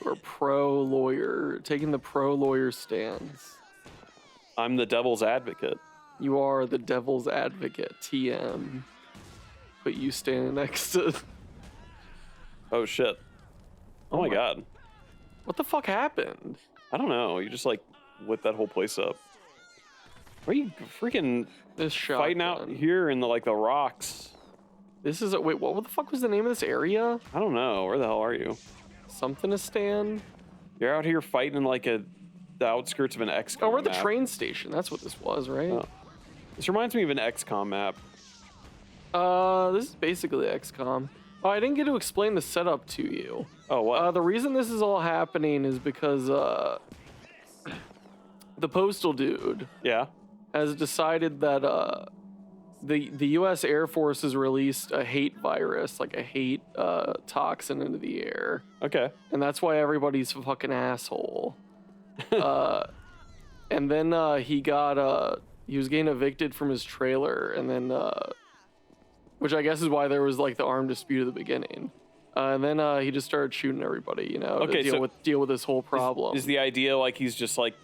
Or pro lawyer, taking the pro lawyer stance. I'm the devil's advocate. You are the devil's advocate, TM. But you stand next to. Oh shit! Oh my god! What the fuck happened? I don't know. You just like lit that whole place up. Why are you freaking fighting out here in the like the rocks? This is wait. What the fuck was the name of this area? I don't know. Where the hell are you? Something to stand. You're out here fighting in like the outskirts of an XCOM. Oh, we're at the map. train station. That's what this was, right? Oh. This reminds me of an XCOM map. This is basically XCOM. Oh, I didn't get to explain the setup to you. Oh, what? The reason this is all happening is because the Postal dude has decided that the U.S. Air Force has released a hate virus, like a hate toxin into the air. Okay. And that's why everybody's a fucking asshole. And then he was getting evicted from his trailer, and then which I guess is why there was like the armed dispute at the beginning. And then he just started shooting everybody, to deal with this whole problem. Is the idea like he's just like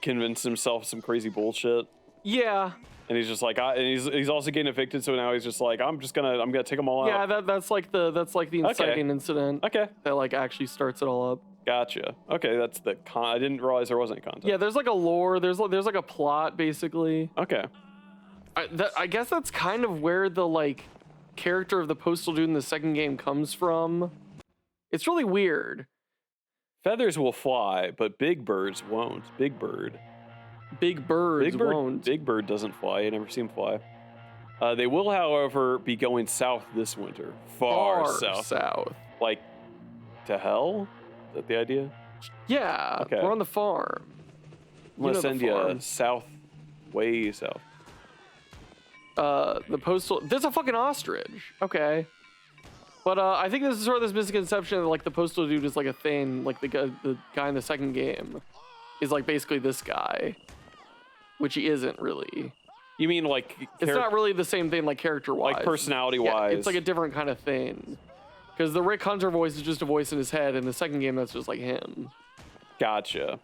convinced himself some crazy bullshit? Yeah. And he's just like, and he's also getting evicted, so now he's just like, I'm gonna take them all out. Yeah, that's like the inciting incident. Okay. That like actually starts it all up. Gotcha. Okay, that's the I didn't realize there wasn't content. Yeah, there's like a lore. There's like a plot basically. Okay. I guess that's kind of where the like character of the Postal dude in the second game comes from. It's really weird. Feathers will fly, but big birds won't. Big bird won't. Big Bird doesn't fly. I never seen him fly. They will, however, be going south this winter. Far south. Like, to hell? Is that the idea? Yeah. Okay. We're on the farm. I'm going to send you south, way south. the Postal. There's a fucking ostrich. Okay. But I think this is sort of this misconception that like the Postal dude is like a thing. Like the guy in the second game is like basically this guy, which he isn't really. You mean like it's not really the same thing like character-wise. Like personality-wise. Yeah, it's like a different kind of thing. Because the Rick Hunter voice is just a voice in his head, and the second game that's just like him. Gotcha.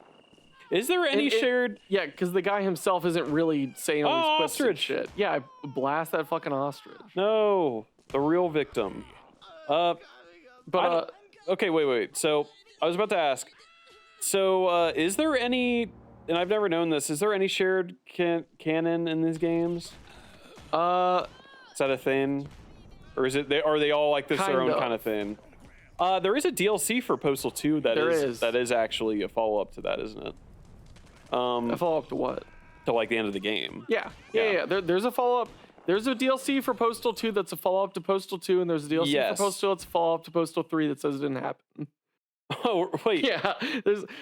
Is there any shared? Yeah, because the guy himself isn't really saying all these quips and ostrich shit. Yeah, I blast that fucking ostrich. No, the real victim. Okay, wait. So I was about to ask. So is there any? And I've never known this. Is there any shared canon in these games? Is that a thing, or is it? Are they all like this their own kind of thing? There is a DLC for Postal 2 that is actually a follow up to that, isn't it? A follow up to what? To like the end of the game. Yeah. There's a follow up. There's a DLC for Postal 2 that's a follow up to Postal 2, and there's a DLC for Postal that's a follow up to Postal 3 that says it didn't happen. Oh wait. Yeah.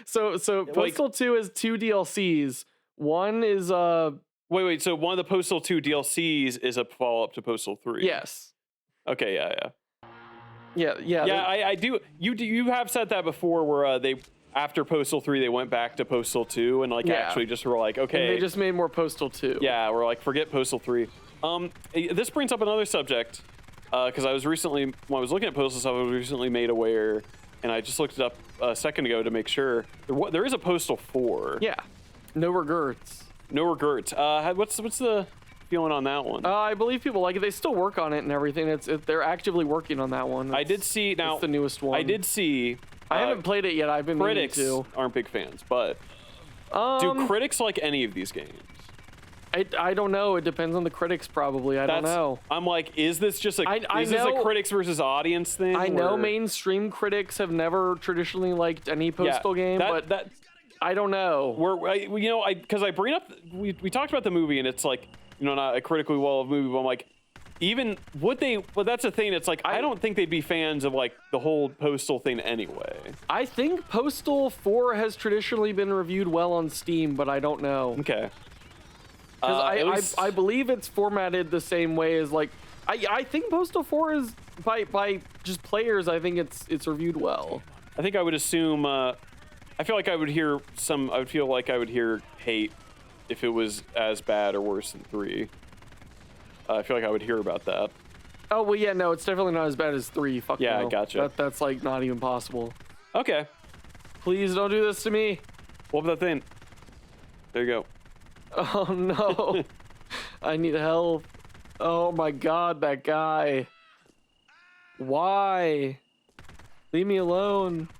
So Postal 2 is 2 DLCs. One is Wait. So one of the Postal 2 DLCs is a follow up to Postal 3. Yes. Okay. Yeah. Yeah. I do. You have said that before, where they after Postal 3 they went back to Postal 2 and like actually just were like, okay. And they just made more Postal 2. Yeah, we're like, forget Postal 3. This brings up another subject, because I was recently, when I was looking at Postal stuff, I was recently made aware, and I just looked it up a second ago to make sure. There is a Postal 4. Yeah. No regrets. No regrets. What's the feeling on that one? I believe people like it. They still work on it and everything. They're actively working on that one. I did see, now, it's the newest one. I did see. I haven't played it yet. I've been meaning critics to. aren't big fans, but do critics like any of these games? I don't know. It depends on the critics, probably. I don't know. I'm like, is this just is this a critics versus audience thing? I know mainstream critics have never traditionally liked any Postal game, but I don't know. Because I bring up, we talked about the movie, and it's like, not a critically well movie, but I'm like, even would they? Well, that's the thing. It's like I don't think they'd be fans of like the whole Postal thing anyway. I think Postal 4 has traditionally been reviewed well on Steam, but I don't know. Okay. Because I believe it's formatted the same way as like I think Postal 4 is by just players. I think it's reviewed well. I think I would assume. I feel like I would hear hate if it was as bad or worse than 3. I feel like I would hear about that. Oh well, yeah, no, it's definitely not as bad as 3. Fuck yeah, no. I gotcha. That's like not even possible. Okay. Please don't do this to me. What about that thing? There you go. Oh no. I need help. Oh my god, that guy. Why? Leave me alone.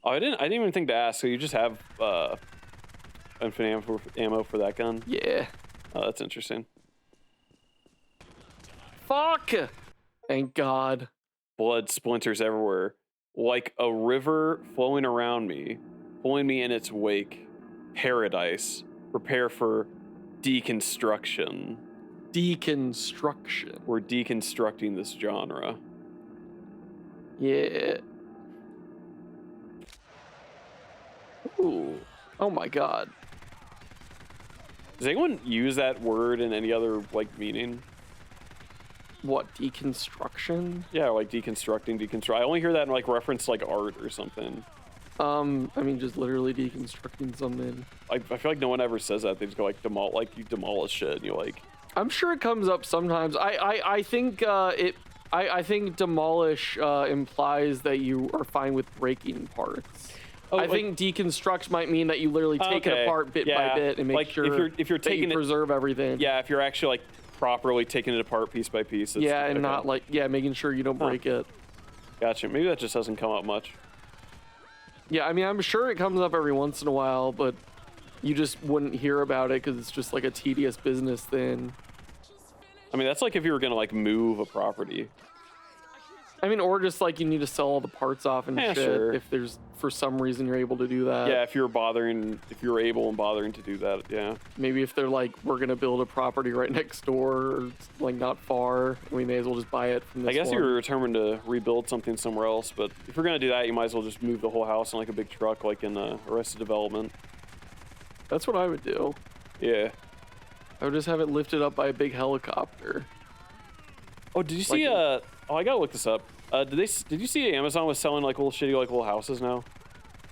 Oh, I didn't even think to ask. So you just have infinite ammo for that gun? Yeah. Oh, that's interesting. Fuck! Thank God. Blood splinters everywhere, like a river flowing around me, pulling me in its wake. Paradise. Prepare for deconstruction. Deconstruction. We're deconstructing this genre. Yeah. Ooh. Oh my God. Does anyone use that word in any other like meaning? What, deconstruction? Yeah, like deconstruct. I only hear that in like reference to like art or something. I mean, just literally deconstructing something. I feel like no one ever says that. They just go like you demolish shit, and you're like. I'm sure it comes up sometimes. I think I think demolish implies that you are fine with breaking parts. Oh, I think deconstruct might mean that you literally take it apart bit by bit and make sure if you're taking preserve everything. Yeah, if you're actually like properly taking it apart piece by piece. Yeah, and not like making sure you don't break it. Gotcha. Maybe that just doesn't come up much. Yeah, I mean, I'm sure it comes up every once in a while, but you just wouldn't hear about it because it's just like a tedious business thing. I mean, that's like if you were gonna like move a property. I mean, or just like you need to sell all the parts off and shit. Sure. If there's for some reason you're able to do that. Yeah, if you're able and bothering to do that, yeah. Maybe if they're like, we're gonna build a property right next door, or like not far, we may as well just buy it from this. I guess one. you're determined to rebuild something somewhere else, but if you're gonna do that, you might as well just move the whole house in like a big truck, like in Arrested Development. That's what I would do. Yeah. I would just have it lifted up by a big helicopter. Oh, did you see? Oh, I gotta look this up. Did you see Amazon was selling like little shitty like little houses now?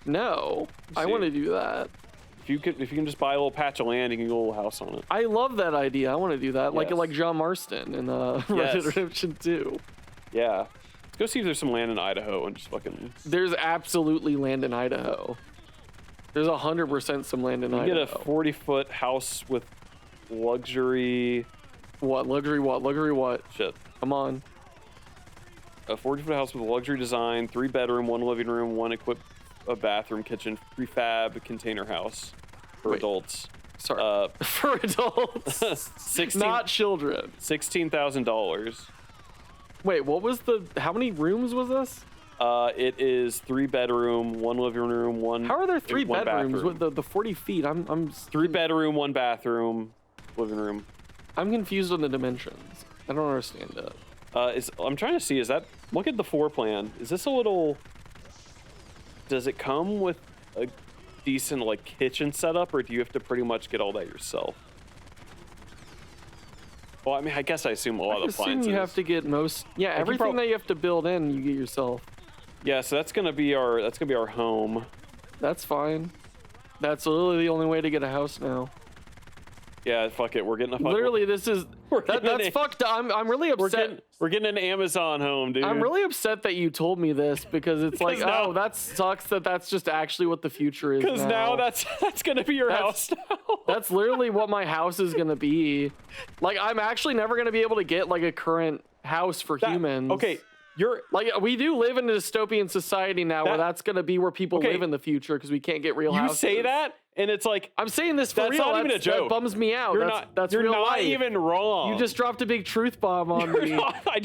No, I want to do that. If you can just buy a little patch of land, you can get a little house on it. I love that idea. I want to do that, Yes. like John Marston in Red Dead Redemption 2. Yeah. Let's go see if there's some land in Idaho and just fucking. There's absolutely land in Idaho. There's 100% some land in Idaho. You get a 40-foot house with luxury. What luxury? What luxury? What? Shit. Come on. A 40-foot house with a luxury design, 3-bedroom, 1 living room, 1 equipped bathroom, kitchen, prefab container house for adults. Sorry. For adults. 16, not children. $16,000. Wait, what was the? How many rooms was this? It is 3-bedroom, 1 living room, 1. How are there 3 one bedrooms bathroom. with the 40 feet? I'm 3-bedroom, 1 bathroom, living room. I'm confused on the dimensions. I don't understand it. I'm trying to see. Is that? Look at the floor plan. Is this a little? Does it come with a decent like kitchen setup, or do you have to pretty much get all that yourself? Well, I mean, I guess I assume a lot of I assume appliances. you have to get most. Yeah, Like everything that you have to build in, you get yourself. Yeah, so that's gonna be our home. That's fine. That's literally the only way to get a house now. Yeah, fuck it. We're getting a fuck. Literally, this is that's fucked up. I'm really upset. We're getting an Amazon home, dude. I'm really upset that you told me this because it's like, now- oh, that sucks that that's just actually what the future is. Because now that's gonna be your house now. That's literally what my house is gonna be. Like, I'm actually never gonna be able to get like a current house for humans. Okay, you're like, we do live in a dystopian society now where that's gonna be where people live in the future because we can't get real houses. You say that, and it's like I'm saying this for that's real. not even a joke. That bums me out. That's you're real not life. even wrong. You just dropped a big truth bomb on me. You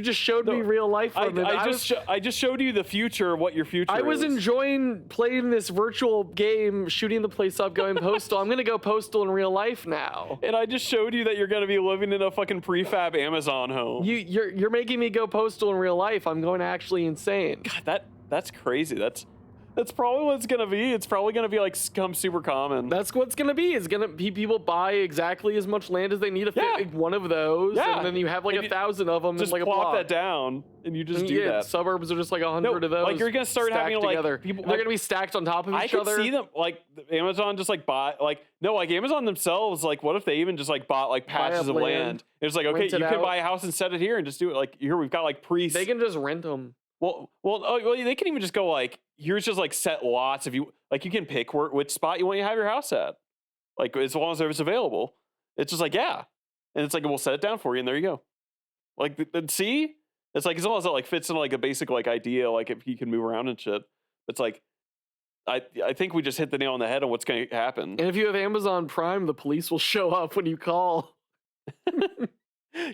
just showed me real life from it. I just showed you the future, what your future is. I was enjoying playing this virtual game, shooting the place up, going Postal. I'm gonna go Postal in real life now. And I just showed you that you're gonna be living in a fucking prefab Amazon home. You're making me go Postal in real life. I'm going actually insane. God, that's crazy. That's probably what it's gonna be. It's probably gonna be like come super common. That's what's gonna be. It's gonna be people buy exactly as much land as they need to fit one of those, and then you have like 1,000 of them. Just in like plop a block. that down, and you just do that. Suburbs are just like 100 of those. Like you're gonna start having like together. people. They're gonna be stacked on top of each other. I could see them like Amazon just like buy like Amazon themselves. Like what if they even just like bought like patches of land? It's like okay, you can buy a house and set it here and just do it. Like here we've got like priests. They can just rent them. Well, they can even just go like, here's just like set lots. If you like, you can pick which spot you want to have your house at, like as long as it's available. It's just like and it's like we'll set it down for you, and there you go. Like, see, it's like as long as it like fits in like a basic like idea, like if you can move around and shit. It's like, I think we just hit the nail on the head on what's going to happen. And if you have Amazon Prime, the police will show up when you call.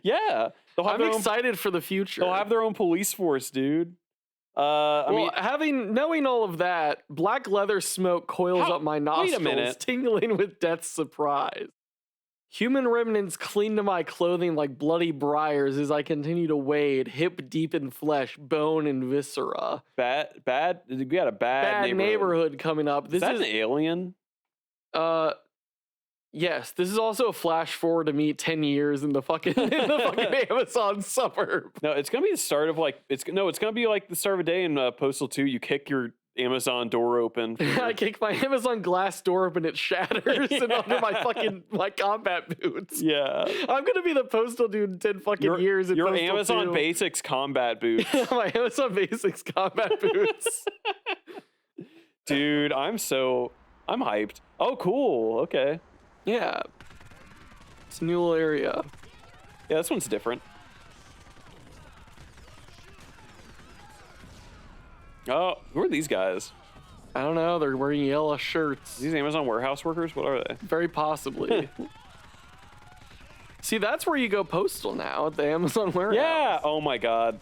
Yeah, I'm excited for the future. They'll have their own police force, dude. Knowing all of that, black leather smoke coils up my nostrils, tingling with death's surprise. Human remnants cling to my clothing like bloody briars as I continue to wade, hip deep in flesh, bone, and viscera. Bad. We got a bad neighborhood coming up. This is an alien. Yes, this is also a flash forward to me 10 years in the fucking Amazon suburb. No, it's gonna be the start of like it's gonna be like the start of a day in Postal 2. You kick your Amazon door open. I kick my Amazon glass door open, it shatters and under my combat boots. Yeah, I'm gonna be the Postal dude in 10 fucking years. Your Postal Amazon 2. Basics combat boots. My Amazon Basics combat boots. Dude, I'm hyped. Oh, cool. Okay. Yeah. It's a new little area. Yeah, this one's different. Oh, who are these guys? I don't know. They're wearing yellow shirts. These Amazon warehouse workers? What are they? Very possibly. See, that's where you go Postal now, at the Amazon warehouse. Yeah. Oh my God.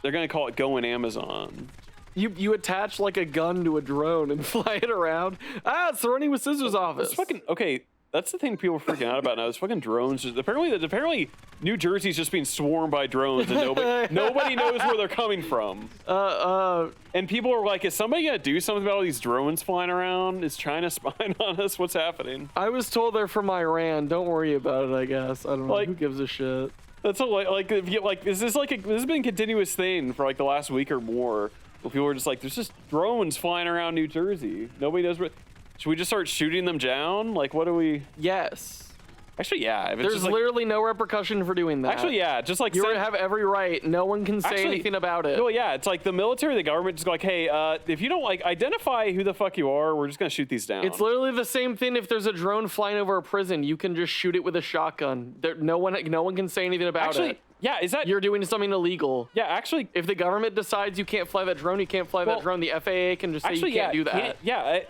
They're gonna call it Going Amazon. You attach like a gun to a drone and fly it around. It's the Running with Scissors office. It's fucking okay. That's the thing people are freaking out about now. Is fucking drones. Apparently, New Jersey's just being swarmed by drones, and nobody knows where they're coming from. And people are like, is somebody gonna do something about all these drones flying around? Is China spying on us? What's happening? I was told they're from Iran. Don't worry about it. I guess I don't know. Like, who gives a shit? That's a, like if you, like is this like this has been a continuous thing for like the last week or more? Where people are just like, there's just drones flying around New Jersey. Nobody knows where. Should we just start shooting them down? Like, what do we? Yes. Actually, yeah. If it's There's just, like, literally no repercussion for doing that. Actually, yeah. Just like you have every right. No one can say anything about it. No, yeah. It's like the military, the government, just go like, hey, if you don't like identify who the fuck you are, we're just gonna shoot these down. It's literally the same thing. If there's a drone flying over a prison, you can just shoot it with a shotgun. No one can say anything about it. Yeah, is that you're doing something illegal? Yeah, actually, if the government decides you can't fly that drone, you can't fly that drone. The FAA can just say you can't do that.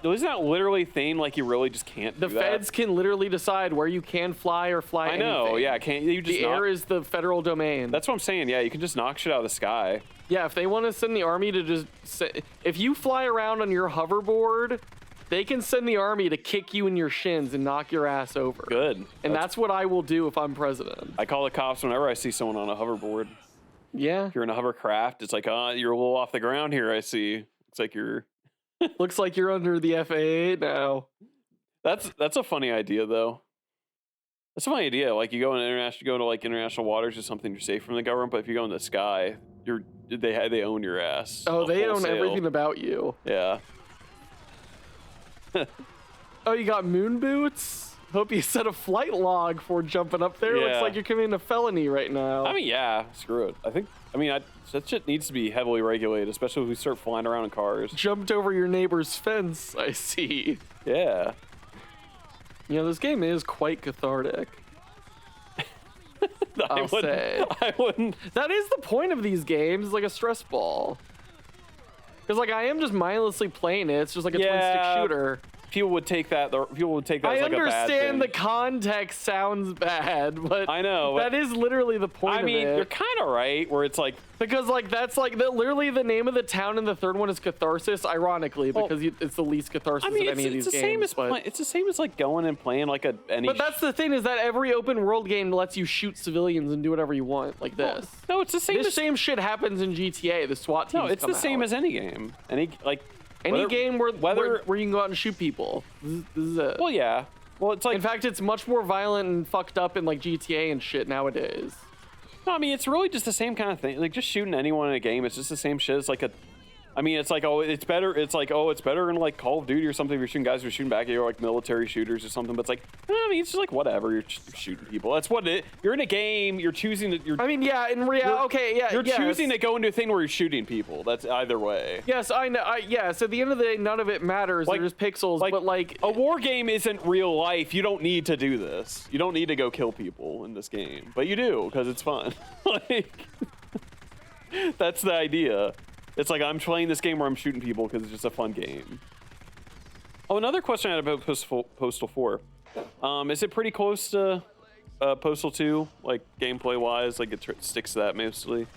Isn't that literally a thing? Like you really just can't. The feds can literally decide where you can fly or fly. I know. Anything. Yeah, can't you just? The air is the federal domain. That's what I'm saying. Yeah, you can just knock shit out of the sky. Yeah, if they want to send the army to just if you fly around on your hoverboard, they can send the army to kick you in your shins and knock your ass over. Good. And that's what I will do if I'm president. I call the cops whenever I see someone on a hoverboard. Yeah. If you're in a hovercraft, it's like, you're a little off the ground here, I see. It's like you're... Looks like you're under the FAA now. That's a funny idea, though. That's a funny idea. Like, you go to like international waters or something, you're safe from the government, but if you go in the sky, they own your ass. Oh, they own everything about you. Yeah. Oh, you got moon boots? Hope you set a flight log for jumping up there. Yeah. Looks like you're committing a felony right now. I mean, yeah, screw it. That shit needs to be heavily regulated, especially if we start flying around in cars. Jumped over your neighbor's fence, I see. Yeah. You know, this game is quite cathartic. I wouldn't. That is the point of these games, like a stress ball. Because, like, I am just mindlessly playing it. It's just like a twin-stick shooter. People would take that. People would take that as like a bad thing. I understand the context sounds bad, but I know that is literally the point. I mean, of it. you're kind of right. Where it's like because like that's like literally the name of the town, and the third one is Catharsis. Ironically, because it's the least catharsis of any of these games. It's the same as like going and playing like any. But that's the thing is that every open world game lets you shoot civilians and do whatever you want, like this. No, it's the same. This same shit happens in GTA. The SWAT teams. No, it's the same as any game. Any game where you can go out and shoot people. This is it. Well, yeah. Well, it's like... In fact, it's much more violent and fucked up in, like, GTA and shit nowadays. No, I mean, it's really just the same kind of thing. Like, just shooting anyone in a game, it's just the same shit. It's like a... I mean, it's like, it's better. It's like, it's better in, like, Call of Duty or something if you're shooting guys who are shooting back at you, or, like, military shooters or something. But it's like, I mean, it's just like, whatever. You're shooting people. That's what it... You're in a game. You're choosing to... I mean, yeah, in reality... Okay, yeah, You're choosing to go into a thing where you're shooting people. That's either way. Yes, I know. Yes, at the end of the day, none of it matters. Like, They're just pixels, but, like... A war game isn't real life. You don't need to do this. You don't need to go kill people in this game. But you do, because it's fun. Like... That's the idea. It's like I'm playing this game where I'm shooting people because it's just a fun game. Oh, another question I had about Postal 4. Is it pretty close to Postal 2, like gameplay-wise? Like it sticks to that mostly?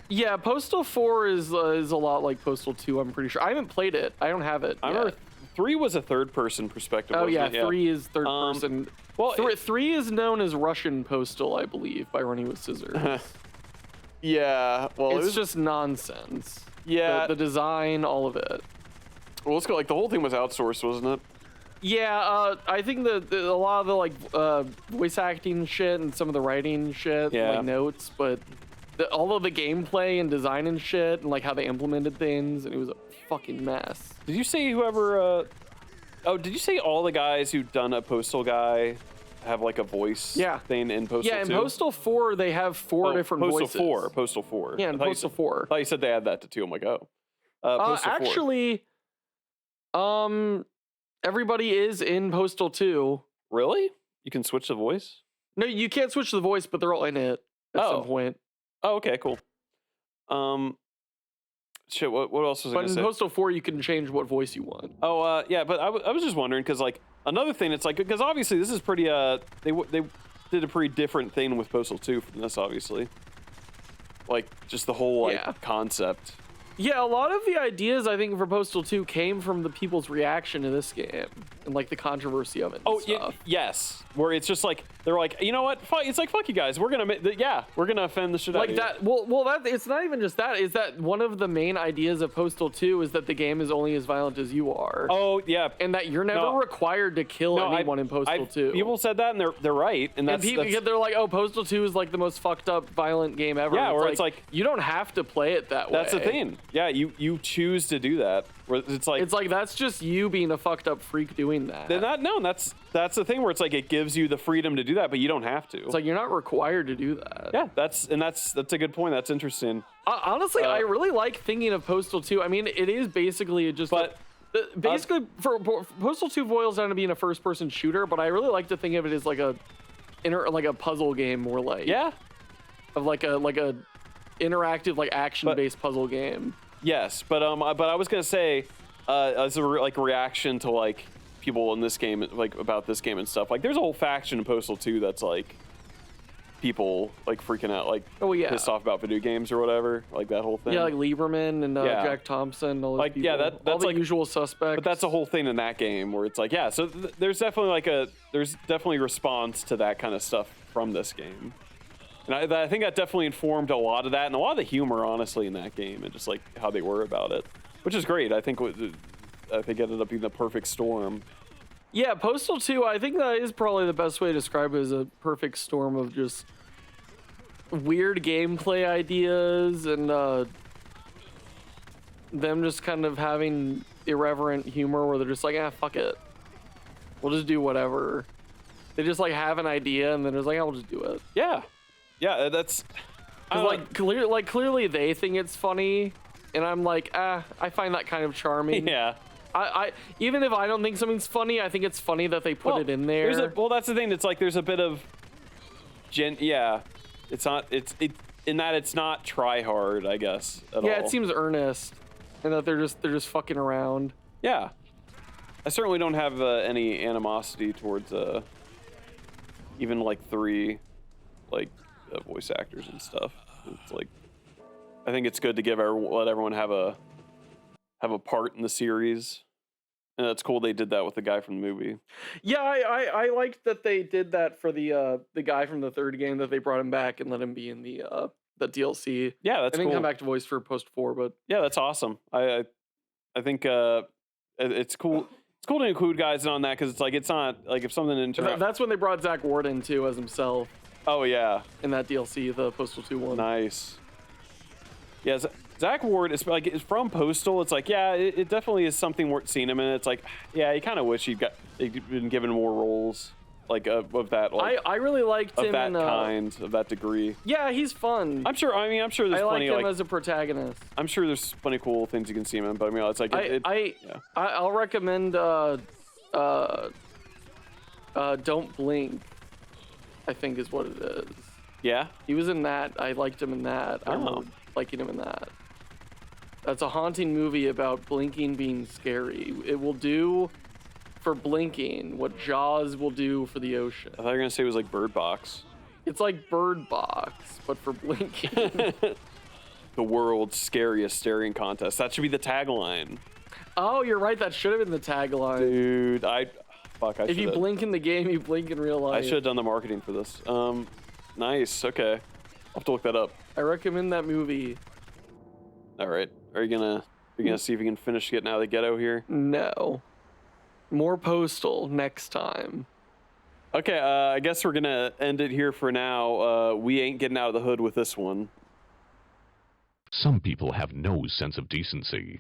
Yeah, Postal 4 is a lot like Postal 2, I'm pretty sure. I haven't played it. I don't have it I remember 3 was a third-person perspective, Oh, wasn't yeah, it? 3 is third-person. Well, 3 is known as Russian Postal, I believe, by Running with Scissors. Yeah, well... It's just nonsense. Yeah. The design, all of it. Well, let's go. Like, the whole thing was outsourced, wasn't it? Yeah, I think a lot of the, like, voice acting shit and some of the writing shit, like, notes, but all of the gameplay and design and shit, and, like, how they implemented things, and it was a fucking mess. Did you say whoever, did you say all the guys who've done a Postal guy have, like, a voice thing in Postal 2? Yeah, in Postal 4, they have 4 different voices. Postal 4. Yeah, in Postal 4. I thought you said they had that to 2. I'm like, oh. Postal 4. Actually, everybody is in Postal 2. Really? You can switch the voice? No, you can't switch the voice, but they're all in it at some point. Oh, okay, cool. Shit, what else was I gonna say? But in Postal 4, you can change what voice you want. Oh, yeah, but I was just wondering, because, like, another thing, it's like, because obviously this is pretty, they did a pretty different thing with Postal 2 from this, obviously. Like, just the whole, like, concept. Yeah, a lot of the ideas I think for Postal 2 came from the people's reaction to this game and like the controversy of it. And stuff. Yes. Where it's just like they're like, you know what? It's like fuck you guys. We're gonna offend the shit out of you. Like that. Well, that it's not even just that. Is that one of the main ideas of Postal 2 is that the game is only as violent as you are. Oh yeah. And that you're never required to kill anyone in Postal 2. People said that, and they're right. And that's they're like, oh, Postal 2 is like the most fucked up violent game ever. Yeah, where it's like you don't have to play it that way. That's the thing. Yeah, you choose to do that. Where it's like that's just you being a fucked up freak doing that. That's the thing where it's like it gives you the freedom to do that, but you don't have to. It's like you're not required to do that. Yeah, that's a good point. That's interesting. Honestly, I really like thinking of Postal 2. I mean, it is basically just for Postal 2 boils down to being a first-person shooter, but I really like to think of it as like a puzzle game, more like of like a interactive like action-based puzzle game. Yes, but I was gonna say as a reaction to like people in this game, like about this game and stuff, like there's a whole faction in Postal 2 that's like people like freaking out, like pissed off about video games or whatever, like that whole thing. Yeah, like Lieberman and Jack Thompson, all those like people. that's all the like usual suspects. But that's a whole thing in that game where it's like so there's definitely response to that kind of stuff from this game. And I think that definitely informed a lot of that and a lot of the humor, honestly, in that game and just like how they were about it, which is great. I think ended up being the perfect storm. Yeah, Postal 2, I think that is probably the best way to describe it, as a perfect storm of just weird gameplay ideas and them just kind of having irreverent humor where they're just like, fuck it. We'll just do whatever. They just like have an idea and then it's like, we'll just do it. Yeah. Yeah, that's clearly they think it's funny, and I'm like, I find that kind of charming. Yeah. I even if I don't think something's funny, I think it's funny that they put it in there. That's the thing. It's like there's a bit of it's not try hard, I guess. Yeah, it seems earnest, and that they're just fucking around. Yeah. I certainly don't have any animosity towards even like 3 like voice actors and stuff. It's like I think it's good to let everyone have a part in the series, and that's cool they did that with the guy from the movie. Yeah, I liked that they did that for the guy from the third game, that they brought him back and let him be in the DLC. Yeah, that's cool. I didn't come back to voice for Post 4, but yeah, that's awesome. I think it's cool. It's cool to include guys on that because it's like it's not like if something interrupts. That's when they brought Zach Ward in too as himself. Oh yeah, in that DLC, the Postal 2 one. Nice. Yeah, Zach Ward is like it's from Postal. It's like it definitely is something worth seeing him in. It's like you kind of wish he'd been given more roles like of that. Like, I really liked him of that in, kind of that degree. Yeah, he's fun. I'm sure there's plenty him as a protagonist. I'm sure there's plenty cool things you can see him in, but I mean it's like I'll recommend Don't Blink, I think is what it is. Yeah, he was in that. I liked him in that. I remember liking him in that. That's a haunting movie about blinking being scary. It will do for blinking what Jaws will do for the ocean. I thought you were gonna say it was like Bird Box. It's like Bird Box, but for blinking. The world's scariest staring contest. That should be the tagline. Oh, you're right. That should have been the tagline. Dude, if you blink in the game, you blink in real life. I should have done the marketing for this. Nice. Okay, I'll have to look that up. I recommend that movie. All right. Are you gonna see if you can finish getting out of the ghetto here? No. More Postal next time. Okay. I guess we're gonna end it here for now. We ain't getting out of the hood with this one. Some people have no sense of decency.